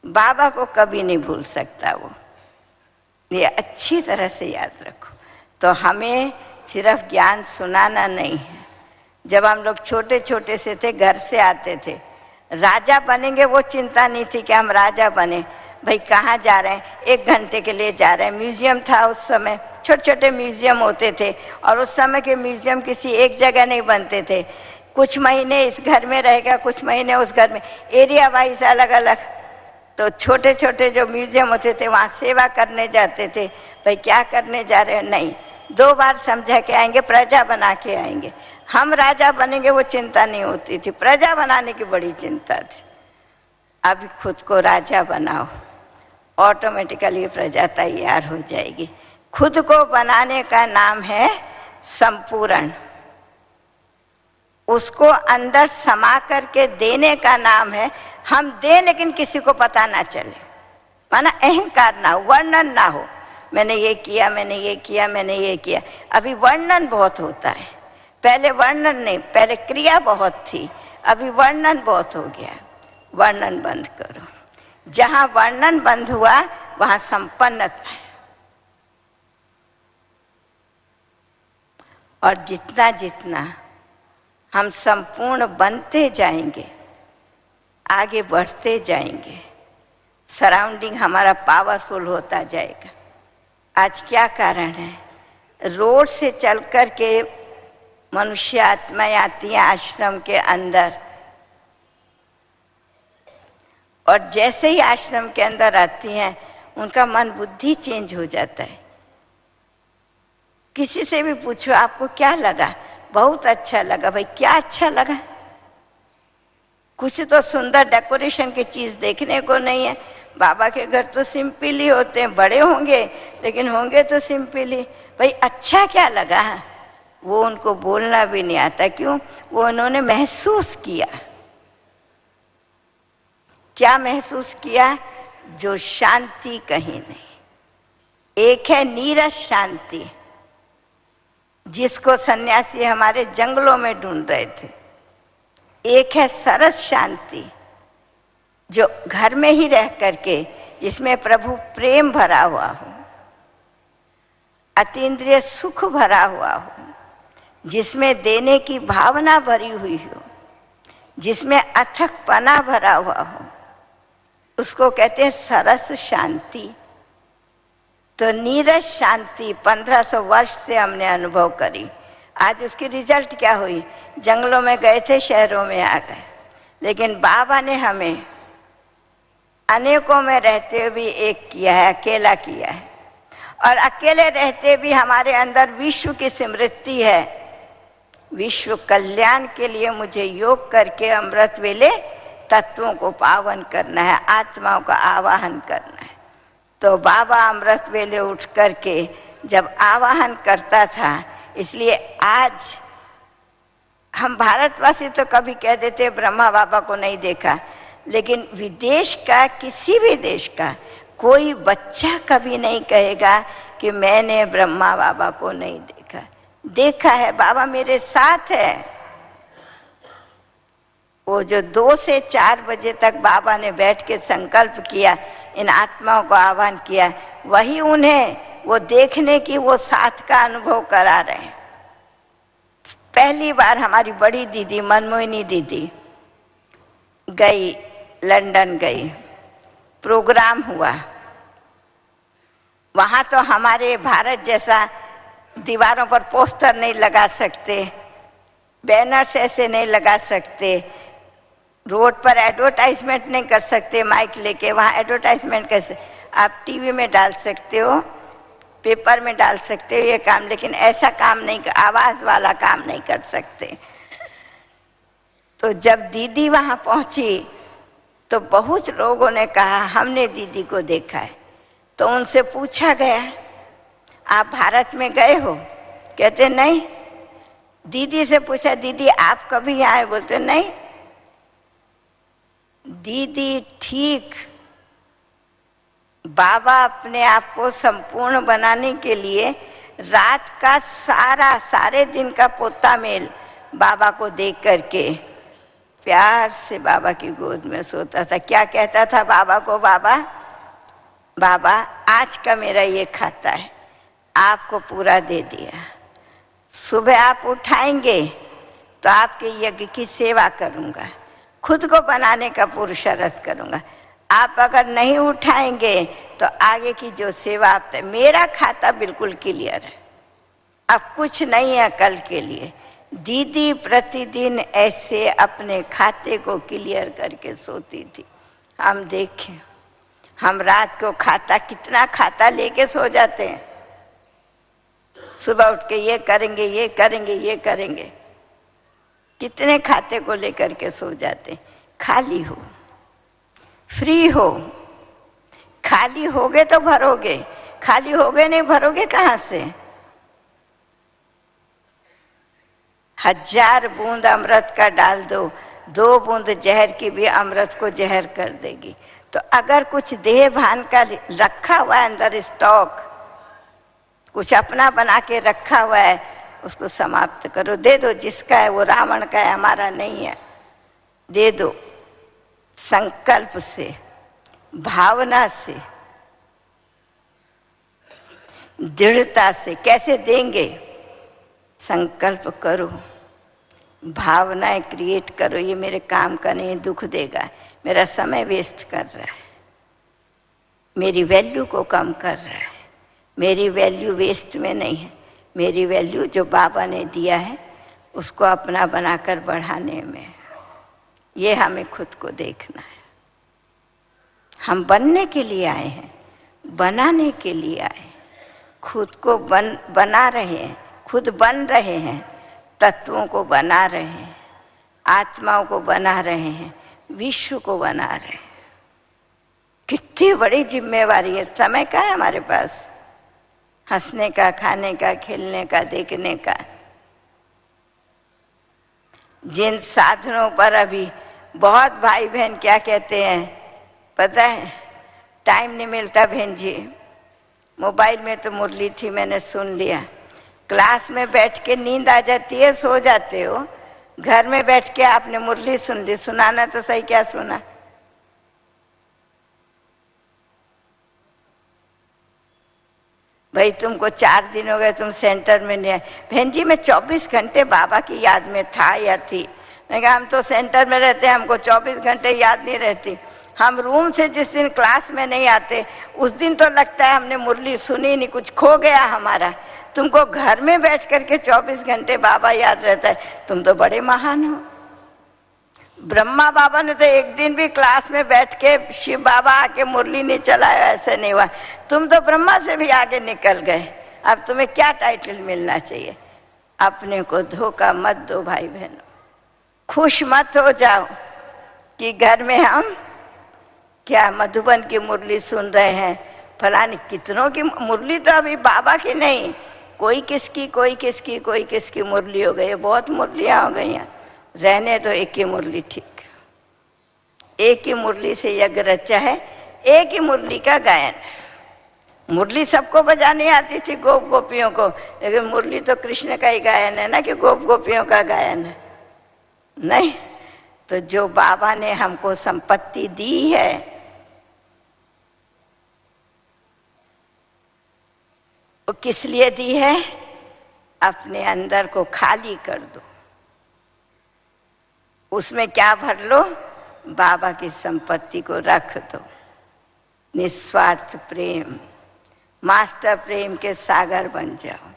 बाबा को कभी नहीं भूल सकता वो, ये अच्छी तरह से याद रखो। तो हमें सिर्फ ज्ञान सुनाना नहीं है। जब हम लोग छोटे छोटे से थे, घर से आते थे, राजा बनेंगे वो चिंता नहीं थी कि हम राजा बने। भाई कहाँ जा रहे हैं, 1 घंटे के लिए जा रहे हैं। म्यूजियम था उस समय, छोटे छोटे म्यूजियम होते थे और उस समय के म्यूजियम किसी एक जगह नहीं बनते थे। कुछ महीने इस घर में रहेगा, कुछ महीने उस घर में, एरिया वाइज अलग अलग। तो छोटे छोटे जो म्यूजियम होते थे वहाँ सेवा करने जाते थे। भाई क्या करने जा रहे हैं, नहीं, 2 बार समझा के आएंगे, प्रजा बना के आएंगे। हम राजा बनेंगे वो चिंता नहीं होती थी, प्रजा बनाने की बड़ी चिंता थी। अभी खुद को राजा बनाओ, ऑटोमेटिकली प्रजा तैयार हो जाएगी। खुद को बनाने का नाम है संपूर्ण, उसको अंदर समा करके देने का नाम है हम दें लेकिन किसी को पता ना चले, माना अहंकार ना हो, वर्णन ना हो, मैंने ये किया, मैंने ये किया, मैंने ये किया। अभी वर्णन बहुत होता है, पहले वर्णन नहीं, पहले क्रिया बहुत थी, अभी वर्णन बहुत हो गया। वर्णन बंद करो, जहां वर्णन बंद हुआ वहां संपन्नता है। और जितना जितना हम संपूर्ण बनते जाएंगे, आगे बढ़ते जाएंगे, सराउंडिंग हमारा पावरफुल होता जाएगा। आज क्या कारण है, रोड से चल कर के मनुष्य आत्माएं आती हैं आश्रम के अंदर, और जैसे ही आश्रम के अंदर आती हैं उनका मन बुद्धि चेंज हो जाता है। किसी से भी पूछो आपको क्या लगा, बहुत अच्छा लगा। भाई क्या अच्छा लगा, कुछ तो सुंदर डेकोरेशन की चीज देखने को नहीं है। बाबा के घर तो सिंपल ही होते हैं, बड़े होंगे लेकिन होंगे तो सिंपल ही। भाई अच्छा क्या लगा, वो उनको बोलना भी नहीं आता। क्यों, वो उन्होंने महसूस किया। क्या महसूस किया, जो शांति कहीं नहीं। एक है नीरस शांति, जिसको सन्यासी हमारे जंगलों में ढूंढ रहे थे। एक है सरस शांति, जो घर में ही रह करके, जिसमें प्रभु प्रेम भरा हुआ हो, अतीन्द्रिय सुख भरा हुआ हो, जिसमें देने की भावना भरी हुई हो, जिसमें अथकपना भरा हुआ हो, उसको कहते हैं सरस शांति। तो नीरस शांति 1500 वर्ष से हमने अनुभव करी। आज उसकी रिजल्ट क्या हुई, जंगलों में गए थे, शहरों में आ गए। लेकिन बाबा ने हमें अनेकों में रहते हुए भी एक किया है, अकेला किया है। और अकेले रहते भी हमारे अंदर विश्व की स्मृति है। विश्व कल्याण के लिए मुझे योग करके अमृत वेले तत्वों को पावन करना है, आत्माओं का आवाहन करना है। तो बाबा अमृत वेले उठ करके जब आवाहन करता था, इसलिए आज हम भारतवासी तो कभी कह देते ब्रह्मा बाबा को नहीं देखा, लेकिन विदेश का, किसी भी देश का कोई बच्चा कभी नहीं कहेगा कि मैंने ब्रह्मा बाबा को नहीं देखा। देखा है, बाबा मेरे साथ है। वो जो 2 से 4 बजे तक बाबा ने बैठ के संकल्प किया, इन आत्माओं को आह्वान किया, वही उन्हें वो देखने की, वो साथ का अनुभव करा रहे हैं। पहली बार हमारी बड़ी दीदी मनमोहिनी दीदी गई, लंदन गई, प्रोग्राम हुआ। वहां तो हमारे भारत जैसा दीवारों पर पोस्टर नहीं लगा सकते, बैनर्स ऐसे नहीं लगा सकते, रोड पर एडवर्टाइजमेंट नहीं कर सकते माइक लेके। वहाँ एडवर्टाइजमेंट कैसे, आप टीवी में डाल सकते हो, पेपर में डाल सकते हो ये काम, लेकिन ऐसा काम नहीं, आवाज वाला काम नहीं कर सकते। तो जब दीदी वहाँ पहुंची तो बहुत लोगों ने कहा हमने दीदी को देखा है। तो उनसे पूछा गया आप भारत में गए हो, कहते नहीं। दीदी से पूछा, दीदी आप कभी आए? बोलते नहीं। दीदी ठीक बाबा अपने आप को संपूर्ण बनाने के लिए रात का सारे दिन का पोता मेल बाबा को देख करके प्यार से बाबा की गोद में सोता था। क्या कहता था बाबा को? बाबा बाबा आज का मेरा ये खाता है, आपको पूरा दे दिया। सुबह आप उठाएंगे तो आपके यज्ञ की सेवा करूंगा, खुद को बनाने का पुरुषार्थ करूंगा। आप अगर नहीं उठाएंगे तो आगे की जो सेवा आप, मेरा खाता बिल्कुल क्लियर है, अब कुछ नहीं है कल के लिए। दीदी प्रतिदिन ऐसे अपने खाते को क्लियर करके सोती थी। हम देखें, हम रात को खाता, कितना खाता लेके सो जाते हैं। सुबह उठ के ये करेंगे, ये करेंगे, ये करेंगे, कितने खाते को लेकर के सो जाते। खाली हो, फ्री हो। खाली होगे तो भरोगे, खाली होगे नहीं भरोगे कहाँ से? 1000 बूंद अमृत का डाल दो, 2 बूंद जहर की भी अमृत को जहर कर देगी। तो अगर कुछ देह भान का रखा हुआ है अंदर स्टॉक, कुछ अपना बना के रखा हुआ है, उसको समाप्त करो, दे दो। जिसका है वो रावण का है, हमारा नहीं है, दे दो। संकल्प से, भावना से, दृढ़ता से। कैसे देंगे? संकल्प करो, भावनाएं क्रिएट करो, ये मेरे काम का नहीं, दुख देगा, मेरा समय वेस्ट कर रहा है, मेरी वैल्यू को कम कर रहा है। मेरी वैल्यू वेस्ट में नहीं है, मेरी वैल्यू जो बाबा ने दिया है उसको अपना बनाकर बढ़ाने में। ये हमें खुद को देखना है। हम बनने के लिए आए हैं, बनाने के लिए आए हैं। खुद को बना रहे हैं, खुद बन रहे हैं, तत्वों को बना रहे हैं, आत्माओं को बना रहे हैं, विश्व को बना रहे हैं। कितनी बड़ी जिम्मेवारी है। समय का है हमारे पास, हंसने का, खाने का, खेलने का, देखने का। जिन साधनों पर अभी बहुत भाई बहन क्या कहते हैं पता है? टाइम नहीं मिलता बहन जी। मोबाइल में तो मुरली थी, मैंने सुन लिया। क्लास में बैठ के नींद आ जाती है, सो जाते हो। घर में बैठ के आपने मुरली सुन ली, सुनाना तो सही, क्या सुना? भाई तुमको 4 दिन हो गए, तुम सेंटर में नहीं आए। बहन जी मैं 24 घंटे बाबा की याद में था या थी। मैं कहा हम तो सेंटर में रहते हैं, हमको 24 घंटे याद नहीं रहती। हम रूम से जिस दिन क्लास में नहीं आते उस दिन तो लगता है हमने मुरली सुनी नहीं, कुछ खो गया हमारा। तुमको घर में बैठ करके 24 घंटे बाबा याद रहता है, तुम तो बड़े महान हो। ब्रह्मा बाबा ने तो एक दिन भी क्लास में बैठ के शिव बाबा आके मुरली नहीं चलाया, ऐसे नहीं हुआ। तुम तो ब्रह्मा से भी आगे निकल गए। अब तुम्हें क्या टाइटल मिलना चाहिए? अपने को धोखा मत दो भाई बहनों, खुश मत हो जाओ कि घर में हम क्या मधुबन की मुरली सुन रहे हैं, फलानी कितनों की मुरली। तो अभी बाबा की नहीं, कोई किसकी, कोई किसकी, कोई किसकी मुरली हो गई। बहुत मुरलियां हो गई हैं। रहने तो एक ही मुरली ठीक। एक ही मुरली से यज्ञ रचा है, एक ही मुरली का गायन है। मुरली सबको बजानी आती थी, गोप गोपियों को, लेकिन मुरली तो कृष्ण का ही गायन है ना, कि गोप गोपियों का गायन है? नहीं। तो जो बाबा ने हमको संपत्ति दी है, वो किस लिए दी है? अपने अंदर को खाली कर दो, उसमें क्या भर लो? बाबा की संपत्ति को रख दो। निस्वार्थ प्रेम, मास्टर प्रेम के सागर बन जाओ।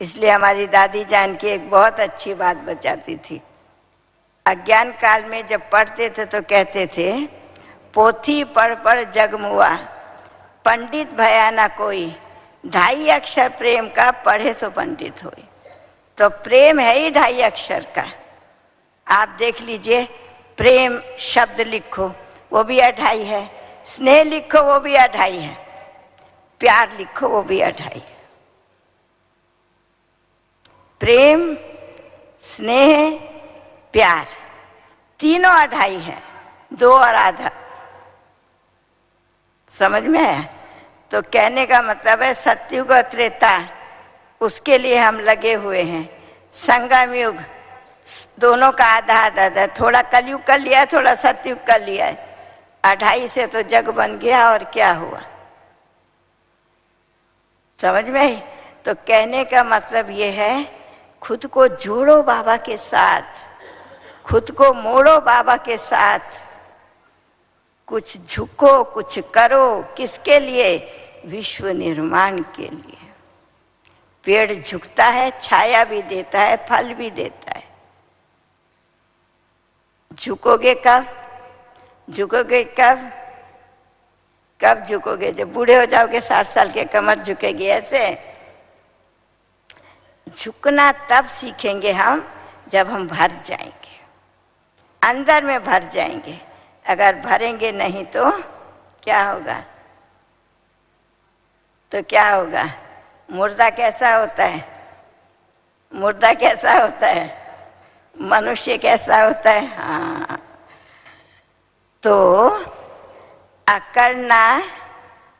इसलिए हमारी दादी जान की एक बहुत अच्छी बात बचाती थी। अज्ञान काल में जब पढ़ते थे तो कहते थे, पोथी पढ़ पढ़ जगमुआ, पंडित भया ना कोई, 2.5 अक्षर प्रेम का पढ़े सो पंडित होए। तो प्रेम है ही 2.5 अक्षर का। आप देख लीजिए, प्रेम शब्द लिखो वो भी 2.5 है, स्नेह लिखो वो भी 2.5 है, प्यार लिखो वो भी 2.5 है। प्रेम स्नेह, प्यार, तीनों 2.5 है, 2 और आधा। समझ में है? तो कहने का मतलब है सतयुग और त्रेता, उसके लिए हम लगे हुए हैं। संगम युग, दोनों का आधा आधा, थोड़ा कलयुग कर लिया, थोड़ा सतयुग कर लिया है। 2.5 से तो जग बन गया, और क्या हुआ? समझ में आई? तो कहने का मतलब ये है, खुद को जोड़ो बाबा के साथ, खुद को मोड़ो बाबा के साथ, कुछ झुको, कुछ करो। किसके लिए? विश्व निर्माण के लिए। पेड़ झुकता है, छाया भी देता है, फल भी देता है। झुकोगे कब? झुकोगे कब? कब झुकोगे? जब बूढ़े हो जाओगे, 60 साल के, कमर झुकेगी ऐसे? झुकना तब सीखेंगे हम जब हम भर जाएंगे, अंदर में भर जाएंगे। अगर भरेंगे नहीं तो क्या होगा? तो क्या होगा? मुर्दा कैसा होता है? मुर्दा कैसा होता है? मनुष्य कैसा होता है? हाँ, तो अकड़ना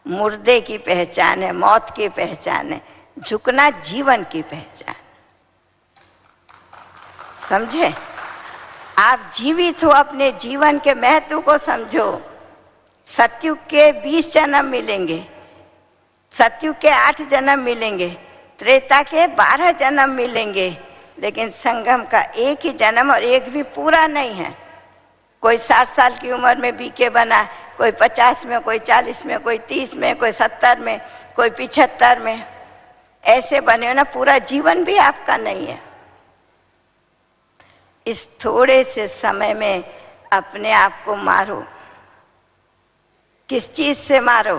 मुर्दे की पहचान है, मौत की पहचान है। झुकना जीवन की पहचान। समझे? आप जीवित हो, अपने जीवन के महत्व को समझो। सतयुग के 20 जन्म मिलेंगे, सतयुग के 8 जन्म मिलेंगे, त्रेता के 12 जन्म मिलेंगे, लेकिन संगम का एक ही जन्म, और एक भी पूरा नहीं है। कोई 60 साल की उम्र में बीके बना, कोई 50 में, कोई 40 में, कोई 30 में, कोई 70 में, कोई 75 में, ऐसे बने हो ना। पूरा जीवन भी आपका नहीं है। इस थोड़े से समय में अपने आप को मारो। किस चीज से मारो?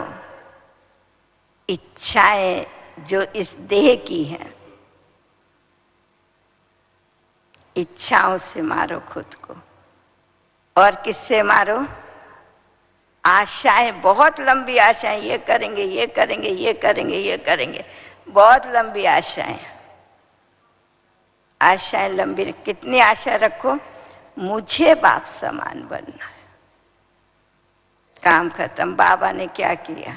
इच्छाएं जो इस देह की हैं, इच्छाओं से मारो खुद को। और किससे मारो? आशाएं, बहुत लंबी आशाएं, ये करेंगे, ये करेंगे, ये करेंगे, ये करेंगे, बहुत लंबी आशाएं। आशाएं लंबी। कितनी आशा रखो? मुझे बाप समान बनना है। काम खत्म। बाबा ने क्या किया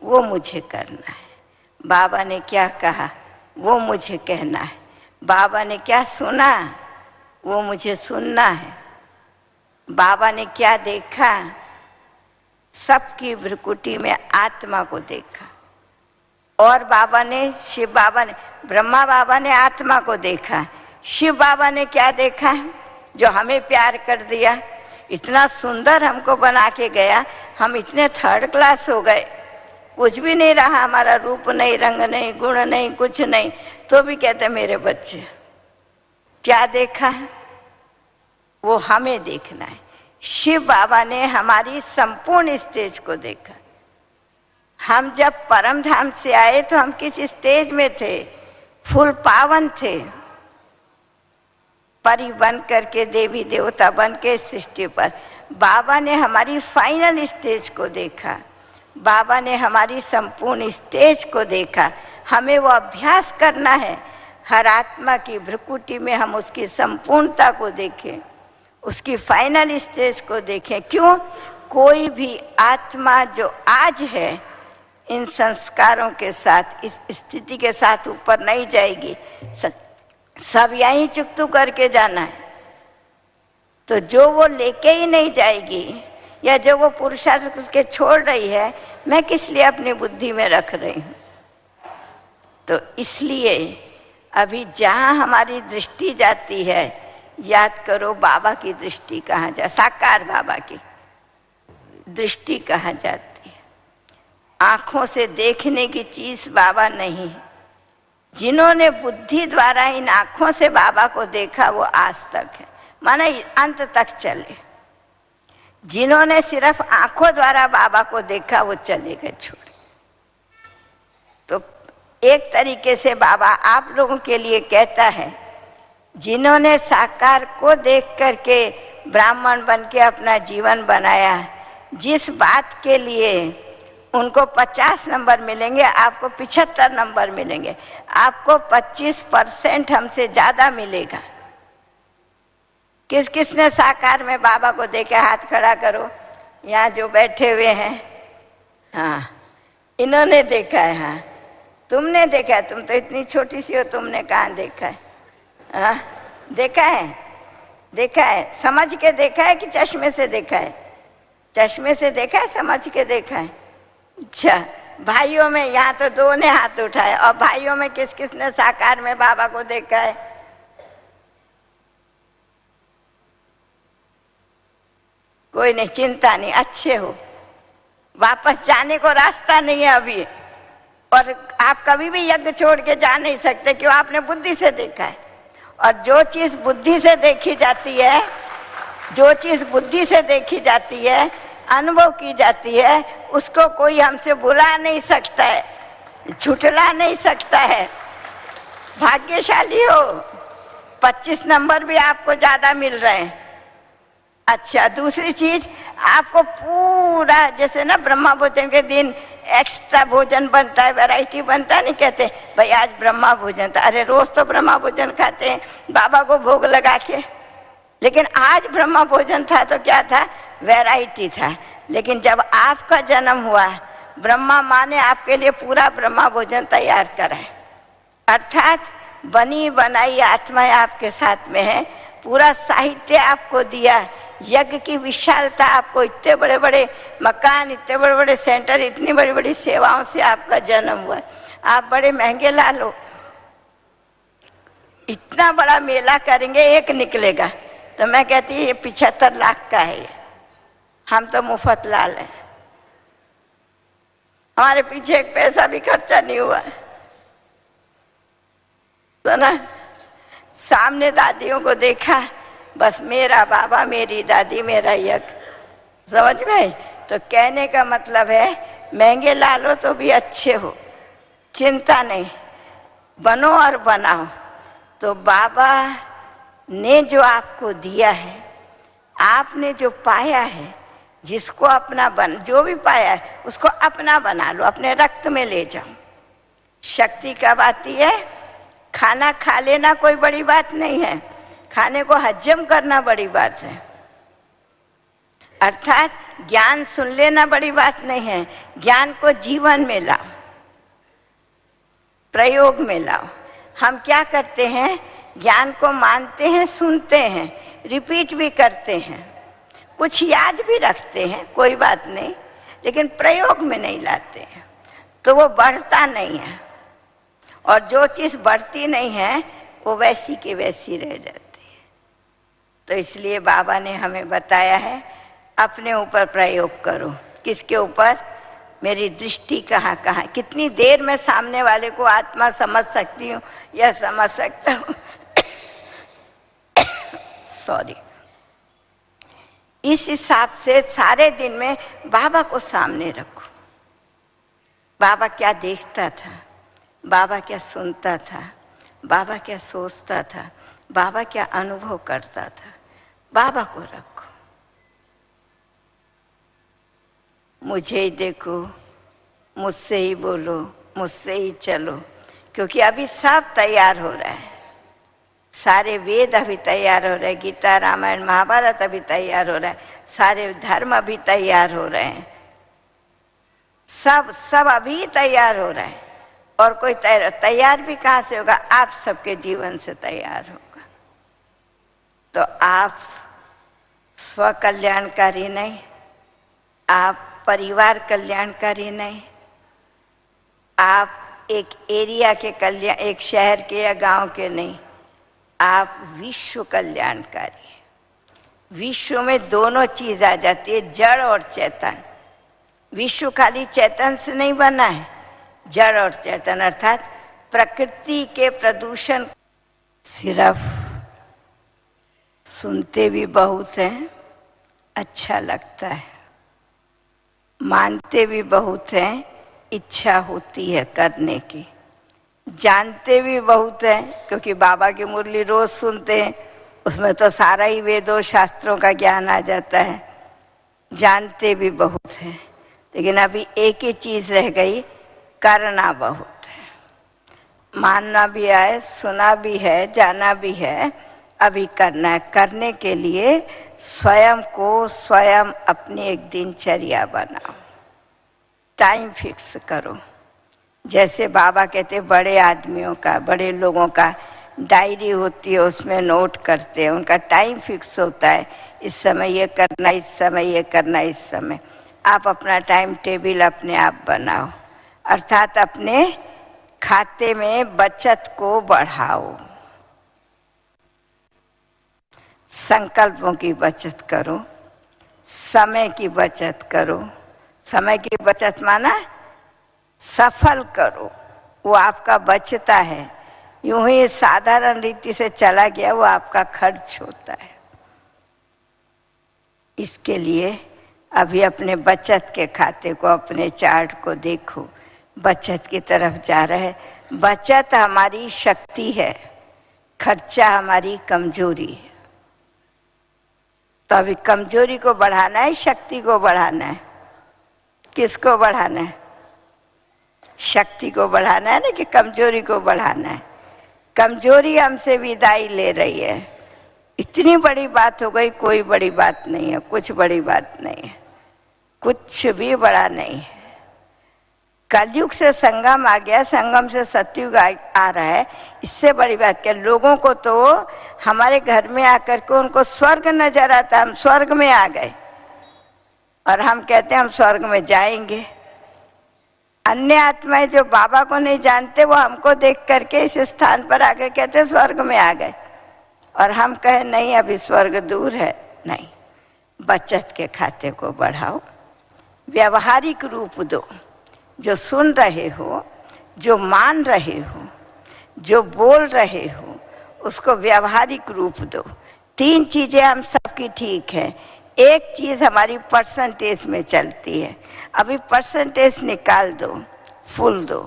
वो मुझे करना है, बाबा ने क्या कहा वो मुझे कहना है, बाबा ने क्या सुना वो मुझे सुनना है, बाबा ने क्या देखा, सबकी भ्रुकुटी में आत्मा को देखा। और बाबा ने, शिव बाबा ने, ब्रह्मा बाबा ने आत्मा को देखा। शिव बाबा ने क्या देखा? जो हमें प्यार कर दिया, इतना सुंदर हमको बना के गया, हम इतने 3rd क्लास हो गए, कुछ भी नहीं रहा हमारा, रूप नहीं, रंग नहीं, गुण नहीं, कुछ नहीं, तो भी कहते मेरे बच्चे। क्या देखा है? वो हमें देखना है। शिव बाबा ने हमारी संपूर्ण स्टेज को देखा। हम जब परम धाम से आए तो हम किस स्टेज में थे? फुल पावन थे, परी बन करके, देवी देवता बन के सृष्टि पर। बाबा ने हमारी फाइनल स्टेज को देखा, बाबा ने हमारी संपूर्ण स्टेज को देखा। हमें वो अभ्यास करना है, हर आत्मा की भ्रुकुटी में हम उसकी संपूर्णता को देखें, उसकी फाइनल स्टेज को देखें। क्यों? कोई भी आत्मा जो आज है इन संस्कारों के साथ, इस स्थिति के साथ ऊपर नहीं जाएगी। सब यहीं चुकतू करके जाना है। तो जो वो लेके ही नहीं जाएगी, या जो वो पुरुषार्थ उसके छोड़ रही है, मैं किस लिए अपनी बुद्धि में रख रही हूं? तो इसलिए अभी जहां हमारी दृष्टि जाती है, याद करो बाबा की दृष्टि कहाँ जा, साकार बाबा की दृष्टि कहाँ जाती है? आंखों से देखने की चीज बाबा नहीं। जिन्होंने बुद्धि द्वारा इन आंखों से बाबा को देखा वो आज तक है, माना अंत तक चले। जिन्होंने सिर्फ आंखों द्वारा बाबा को देखा वो चले गए, छोड़े। तो एक तरीके से बाबा आप लोगों के लिए कहता है, जिन्होंने साकार को देख करके ब्राह्मण बन के अपना जीवन बनाया, जिस बात के लिए उनको 50 नंबर मिलेंगे, आपको 75 नंबर मिलेंगे, आपको 25% हमसे ज्यादा मिलेगा। किस किस ने साकार में बाबा को देखा? हाथ खड़ा करो। यहाँ जो बैठे हुए हैं, हाँ, इन्होंने देखा है। हाँ, तुमने देखा है? तुम तो इतनी छोटी सी हो, तुमने कहाँ देखा है? हाँ, देखा है? देखा है? समझ के देखा है कि चश्मे से देखा है? चश्मे से देखा है, समझ के देखा है? अच्छा, भाइयों में यहाँ तो दो ने हाथ उठाए, और भाइयों में किस किस ने साकार में बाबा को देखा है? कोई नहीं, चिंता नहीं, अच्छे हो। वापस जाने को रास्ता नहीं है अभी, और आप कभी भी यज्ञ छोड़ के जा नहीं सकते, क्यों? आपने बुद्धि से देखा है। और जो चीज बुद्धि से देखी जाती है, जो चीज बुद्धि से देखी जाती है, अनुभव की जाती है, उसको कोई हमसे बुला नहीं सकता है, झुठला नहीं सकता है। भाग्यशाली हो, 25 नंबर भी आपको ज्यादा मिल रहे हैं। अच्छा, दूसरी चीज, आपको पूरा, जैसे ना ब्रह्मा भोजन के दिन एक्स्ट्रा भोजन बनता है, वैरायटी बनता है, नहीं कहते भाई आज ब्रह्मा भोजन था। अरे रोज तो ब्रह्मा भोजन खाते हैं बाबा को भोग लगा के, लेकिन आज ब्रह्मा भोजन था तो क्या था? वैरायटी था। लेकिन जब आपका जन्म हुआ, ब्रह्मा माँ ने आपके लिए पूरा ब्रह्मा भोजन तैयार करा है, अर्थात बनी बनाई आत्माएं आपके साथ में है, पूरा साहित्य आपको दिया, यज्ञ की विशालता आपको, इतने बड़े बड़े मकान, इतने बड़े बड़े सेंटर, इतनी बड़ी बड़ी सेवाओं से आपका जन्म हुआ। आप बड़े महंगे लाल हो, इतना बड़ा मेला करेंगे, एक निकलेगा तो मैं कहती ये 75 लाख का है, हम तो मुफ्त लाल हैं, हमारे पीछे एक पैसा भी खर्चा नहीं हुआ। तो ना, सामने दादियों को देखा, बस मेरा बाबा, मेरी दादी, मेरा यज्ञ, समझ में? तो कहने का मतलब है, महंगे लालो तो भी अच्छे हो, चिंता नहीं, बनो और बनाओ। तो बाबा ने जो आपको दिया है, आपने जो पाया है, जिसको अपना जो भी पाया है उसको अपना बना लो, अपने रक्त में ले जाओ। शक्ति कब आती है? खाना खा लेना कोई बड़ी बात नहीं है, खाने को हजम करना बड़ी बात है। अर्थात ज्ञान सुन लेना बड़ी बात नहीं है, ज्ञान को जीवन में लाओ, प्रयोग में लाओ। हम क्या करते हैं? ज्ञान को मानते हैं, सुनते हैं, रिपीट भी करते हैं, कुछ याद भी रखते हैं, कोई बात नहीं, लेकिन प्रयोग में नहीं लाते हैं, तो वो बढ़ता नहीं है। और जो चीज बढ़ती नहीं है वो वैसी की वैसी रह जाती है। तो इसलिए बाबा ने हमें बताया है, अपने ऊपर प्रयोग करो। किसके ऊपर? मेरी दृष्टि कहाँ कहाँ, कितनी देर में सामने वाले को आत्मा समझ सकती हूँ या समझ सकता हूँ सॉरी। इस हिसाब से सारे दिन में बाबा को सामने रखो। बाबा क्या देखता था, बाबा क्या सुनता था, बाबा क्या सोचता था, बाबा क्या अनुभव करता था, बाबा को रखो। मुझे ही देखो, मुझसे ही बोलो, मुझसे ही चलो, क्योंकि अभी सब तैयार हो रहा है, सारे वेद अभी तैयार हो रहे हैं, गीता रामायण महाभारत अभी तैयार हो रहा है, सारे धर्म अभी तैयार हो रहे हैं, सब अभी तैयार हो रहा है। और कोई तैयार भी कहाँ से होगा? आप सबके जीवन से तैयार होगा। तो आप स्व कल्याणकारी नहीं, आप परिवार कल्याणकारी नहीं, आप एक एरिया के कल्याण, एक शहर के या गांव के नहीं, आप विश्व कल्याणकारी हैं। विश्व में दोनों चीज आ जाती है, जड़ और चेतन। विश्व खाली चेतन से नहीं बना है, जड़ और चेतन, अर्थात प्रकृति के प्रदूषण। सिर्फ सुनते भी बहुत हैं, अच्छा लगता है, मानते भी बहुत हैं, इच्छा होती है करने की, जानते भी बहुत हैं, क्योंकि बाबा की मुरली रोज सुनते हैं, उसमें तो सारा ही वेदों शास्त्रों का ज्ञान आ जाता है। जानते भी बहुत हैं, लेकिन अभी एक ही चीज रह गई, करना बहुत है। मानना भी है, सुना भी है, जाना भी है, अभी करना है। करने के लिए स्वयं को स्वयं अपनी एक दिनचर्या बनाओ, टाइम फिक्स करो। जैसे बाबा कहते बड़े आदमियों का, बड़े लोगों का डायरी होती है, उसमें नोट करते हैं, उनका टाइम फिक्स होता है, इस समय ये करना, इस समय ये करना, इस समय। आप अपना टाइम टेबल अपने आप बनाओ, अर्थात अपने खाते में बचत को बढ़ाओ, संकल्पों की बचत करो, समय की बचत करो। समय की बचत माना सफल करो, वो आपका बचता है। यूं ही साधारण रीति से चला गया वो आपका खर्च होता है। इसके लिए अभी अपने बचत के खाते को, अपने चार्ट को देखो, बचत की तरफ जा रहा है। बचत हमारी शक्ति है, खर्चा हमारी कमजोरी है। तो अभी कमजोरी को बढ़ाना है, शक्ति को बढ़ाना है? किसको बढ़ाना है? शक्ति को बढ़ाना है ना, कि कमजोरी को बढ़ाना है? कमजोरी हमसे विदाई ले रही है। इतनी बड़ी बात हो गई, कोई बड़ी बात नहीं है, कुछ बड़ी बात नहीं है, कुछ भी बड़ा नहीं है। कलयुग से संगम आ गया, संगम से सतयुग आ रहा है, इससे बड़ी बात क्या? लोगों को तो हमारे घर में आकर के उनको स्वर्ग नजर आता, हम स्वर्ग में आ गए और हम कहते हैं हम स्वर्ग में जाएंगे। अन्य आत्माएं जो बाबा को नहीं जानते वो हमको देख करके इस स्थान पर आकर कहते स्वर्ग में आ गए, और हम कहें नहीं अभी स्वर्ग दूर है। नहीं, बचत के खाते को बढ़ाओ, व्यवहारिक रूप दो। जो सुन रहे हो, जो मान रहे हो, जो बोल रहे हो, उसको व्यवहारिक रूप दो। 3 चीजें हम सबकी ठीक है, एक चीज हमारी परसेंटेज में चलती है। अभी परसेंटेज निकाल दो, फुल दो।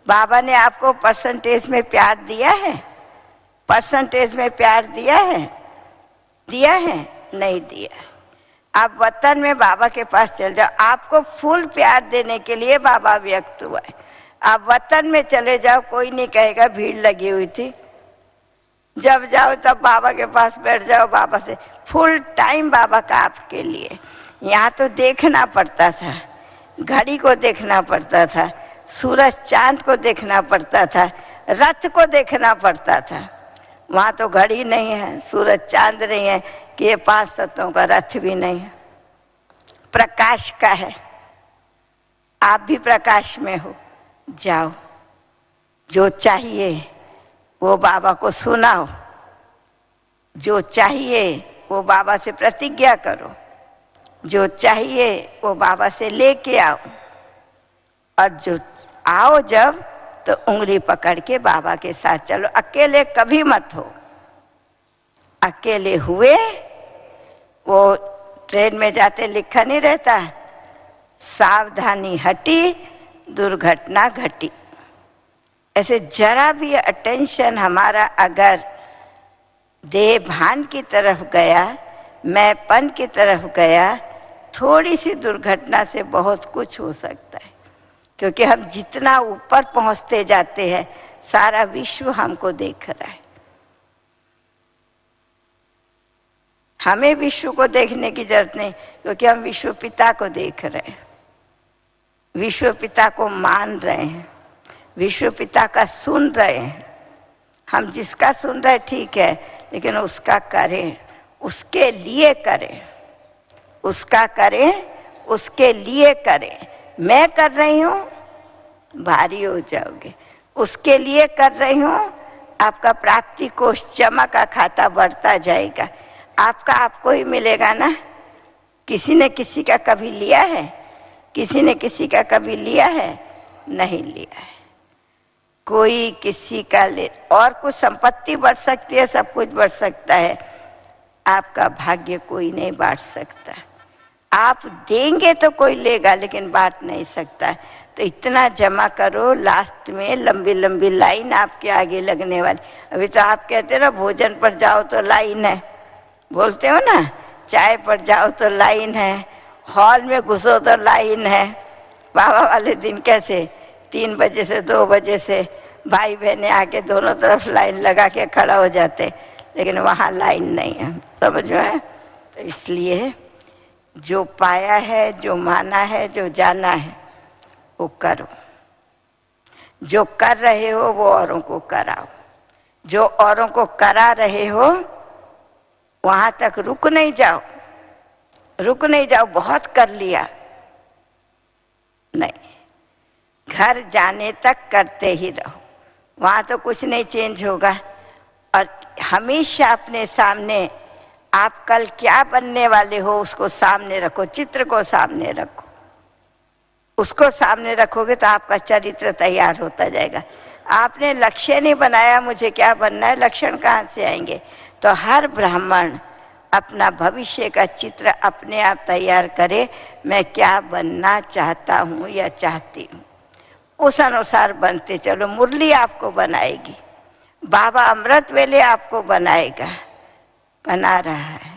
बाबा ने आपको परसेंटेज में प्यार दिया है? परसेंटेज में प्यार दिया है? दिया है? नहीं दिया। आप वतन में बाबा के पास चल जाओ, आपको फुल प्यार देने के लिए बाबा व्यक्त हुआ है। आप वतन में चले जाओ, कोई नहीं कहेगा भीड़ लगी हुई थी। जब जाओ तब बाबा के पास बैठ जाओ, बाबा से फुल टाइम बाबा का आपके लिए। यहाँ तो देखना पड़ता था, घड़ी को देखना पड़ता था, सूरज चांद को देखना पड़ता था, रथ को देखना पड़ता था। वहाँ तो घड़ी नहीं है, सूरज चांद नहीं है, कि ये 5 तत्वों का रथ भी नहीं है, प्रकाश का है। आप भी प्रकाश में हो, जाओ, जो चाहिए वो बाबा को सुनाओ, जो चाहिए वो बाबा से प्रतिज्ञा करो, जो चाहिए वो बाबा से लेके आओ। और जो आओ जब, तो उंगली पकड़ के बाबा के साथ चलो, अकेले कभी मत हो। अकेले हुए, वो ट्रेन में जाते लिखा नहीं रहता, सावधानी हटी दुर्घटना घटी। ऐसे जरा भी अटेंशन हमारा अगर देह भान की तरफ गया, मैंपन की तरफ गया, थोड़ी सी दुर्घटना से बहुत कुछ हो सकता है। क्योंकि हम जितना ऊपर पहुंचते जाते हैं, सारा विश्व हमको देख रहा है। हमें विश्व को देखने की जरूरत नहीं, क्योंकि हम विश्व पिता को देख रहे हैं, विश्व पिता को मान रहे हैं, विश्व पिता का सुन रहे हैं। हम जिसका सुन रहे ठीक है, लेकिन उसका करें, उसके लिए करें, उसका करें, उसके लिए करें। मैं कर रही हूं, भारी हो जाओगे। उसके लिए कर रही हूं, आपका प्राप्ति कोष जमा का खाता बढ़ता जाएगा। आपका आपको ही मिलेगा ना। किसी ने किसी का कभी लिया है? किसी ने किसी का कभी लिया है? नहीं लिया है। कोई किसी का ले, और कुछ संपत्ति बढ़ सकती है, सब कुछ बढ़ सकता है, आपका भाग्य कोई नहीं बांट सकता। आप देंगे तो कोई लेगा, लेकिन बांट नहीं सकता। तो इतना जमा करो, लास्ट में लंबी लंबी लाइन आपके आगे लगने वाली। अभी तो आप कहते हो ना, भोजन पर जाओ तो लाइन है, बोलते हो ना, चाय पर जाओ तो लाइन है, हॉल में घुसो तो लाइन है। बाबा वाले दिन कैसे 3 बजे से 2 बजे से भाई बहने आके दोनों तरफ लाइन लगा के खड़ा हो जाते, लेकिन वहाँ लाइन नहीं है, समझ में है? तो इसलिए जो पाया है, जो माना है, जो जाना है वो करो, जो कर रहे हो वो औरों को कराओ, जो औरों को करा रहे हो वहां तक रुक नहीं जाओ, रुक नहीं जाओ बहुत कर लिया, नहीं, घर जाने तक करते ही रहो, वहां तो कुछ नहीं चेंज होगा। और हमेशा अपने सामने आप कल क्या बनने वाले हो उसको सामने रखो, चित्र को सामने रखो, उसको सामने रखोगे तो आपका चरित्र तैयार होता जाएगा। आपने लक्ष्य नहीं बनाया मुझे क्या बनना है, लक्षण कहाँ से आएंगे? तो हर ब्राह्मण अपना भविष्य का चित्र अपने आप तैयार करे, मैं क्या बनना चाहता हूँ या चाहती हूँ, उस अनुसार बनते चलो। मुरली आपको बनाएगी, बाबा अमृत वेले आपको बनाएगा, बना रहा है।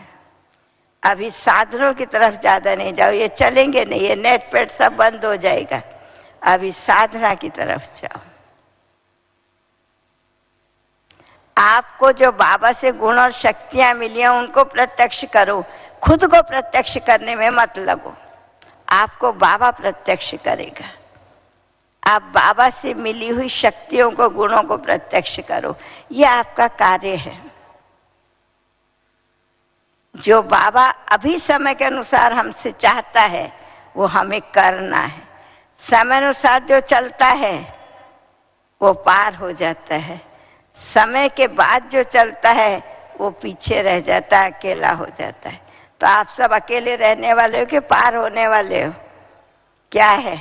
अभी साधनों की तरफ ज्यादा नहीं जाओ, ये चलेंगे नहीं, ये नेट पेट सब बंद हो जाएगा। अभी साधना की तरफ जाओ। आपको जो बाबा से गुण और शक्तियां मिली हैं उनको प्रत्यक्ष करो, खुद को प्रत्यक्ष करने में मत लगो, आपको बाबा प्रत्यक्ष करेगा। आप बाबा से मिली हुई शक्तियों को, गुणों को प्रत्यक्ष करो, ये आपका कार्य है। जो बाबा अभी समय के अनुसार हमसे चाहता है वो हमें करना है। समय अनुसार जो चलता है वो पार हो जाता है, समय के बाद जो चलता है वो पीछे रह जाता है, अकेला हो जाता है। तो आप सब अकेले रहने वाले हो कि पार होने वाले हो? क्या है,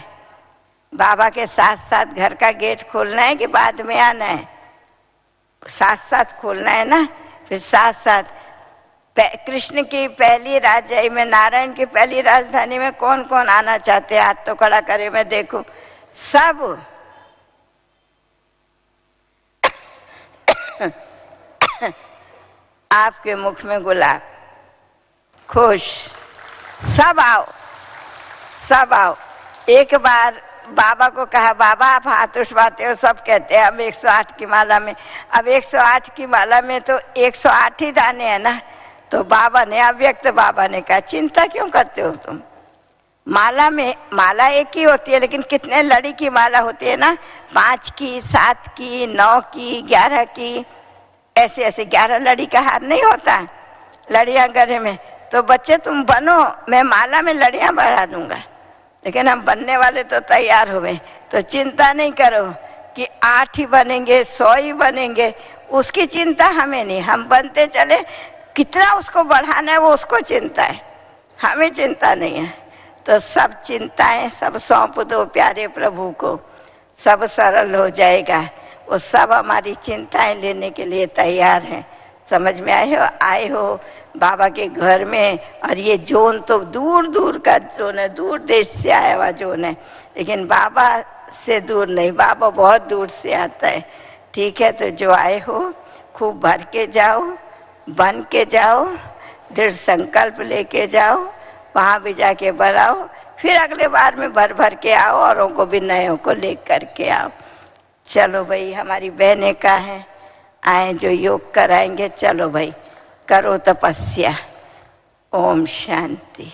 बाबा के साथ साथ घर का गेट खोलना है कि बाद में आना है? साथ साथ खोलना है ना। फिर साथ साथ कृष्ण की पहली राजधानी में, नारायण की पहली राजधानी में कौन कौन आना चाहते हैं? हाथ तो खड़ा करे, मैं देखूं। सब आपके मुख में गुलाब, खुश, सब आओ, सब आओ। एक बार बाबा को कहा, बाबा आप हाथ उठवाते हो, सब कहते हैं हम 108 की माला में। अब 108 की माला में तो 108 ही दाने हैं ना। तो बाबा ने, अव्यक्त बाबा ने कहा, चिंता क्यों करते हो तुम? माला में, माला एक ही होती है लेकिन कितने लड़ी की माला होती है ना, 5 की, 7 की, 9 की, 11 की, ऐसे ऐसे 11 लड़ी का हार नहीं होता लड़ियां गले में। तो बच्चे तुम बनो, मैं माला में लड़ियां बढ़ा दूंगा, लेकिन हम बनने वाले तो तैयार हुए। तो चिंता नहीं करो कि 8 ही बनेंगे, 100 ही बनेंगे, उसकी चिंता हमें नहीं, हम बनते चले। कितना उसको बढ़ाना है वो उसको चिंता है, हमें चिंता नहीं है। तो सब चिंताएं सब सौंप दो प्यारे प्रभु को, सब सरल हो जाएगा। वो सब हमारी चिंताएं लेने के लिए तैयार हैं। समझ में आए हो बाबा के घर में। और ये जोन तो दूर दूर का जोन है, दूर देश से आया हुआ जोन है, लेकिन बाबा से दूर नहीं, बाबा बहुत दूर से आता है। ठीक है, तो जो आए हो खूब भर के जाओ, बन के जाओ, दृढ़ संकल्प लेके जाओ, वहां भी जाके बनाओ, फिर अगले बार में भर भर के आओ, औरों को भी नयों को लेकर के आओ। चलो भाई, हमारी बहनें का है, आए जो योग कराएंगे। चलो भाई, करो तपस्या। ओम शांति।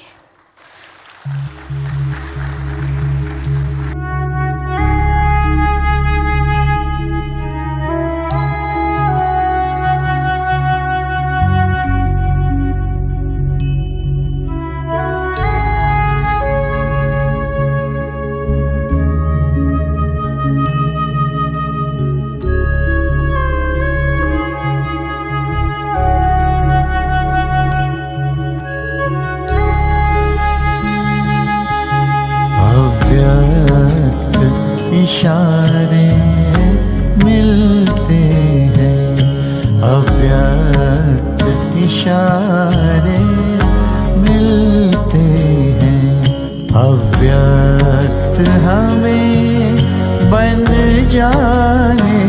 इशारे मिलते हैं, अव्यक्त इशारे मिलते हैं, अव्यक्त हमें बन जाने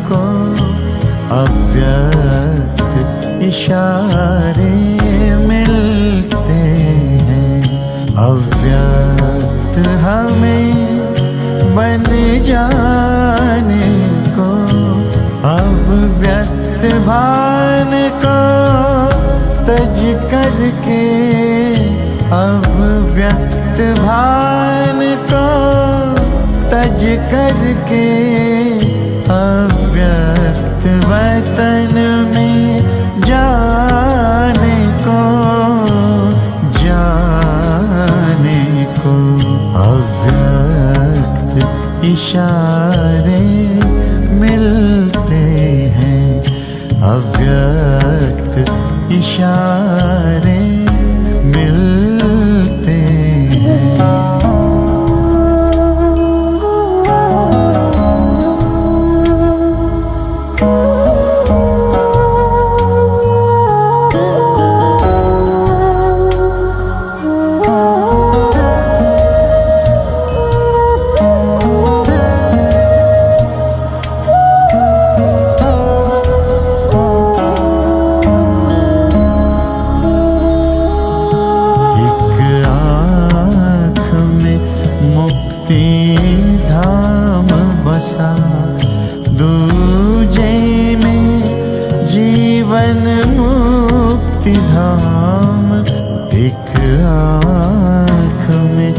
को, अव्यक्त इशारे मिलते हैं, अव्यक्त हमें बन जाने को, अब व्यक्त भान को करके अब व्यक्त भान को, तज करके अव्यक्त वतन में जाने को, जाने को अव्यक्त इशारे मिलते हैं, अव्यक्त इशारे मिलते हैं। दूजे में जीवन मुक्ति धाम, एक आँख में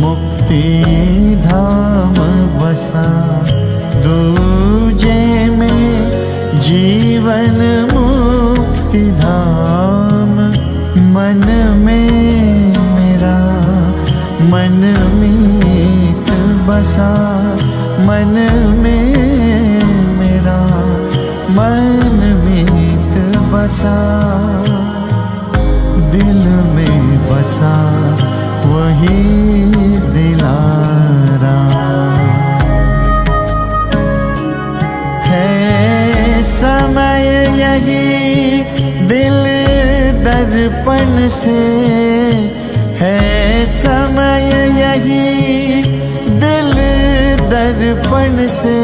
मुक्ति धाम बसा, दूजे में जीवन मुक्ति धाम। मन में मेरा मन मीत बसा, मन में मेरा मन मीत बसा, दिल में बसा वही दिलारा है। समय यही दिल दर्पण से है, समय यही दिल दर्पण से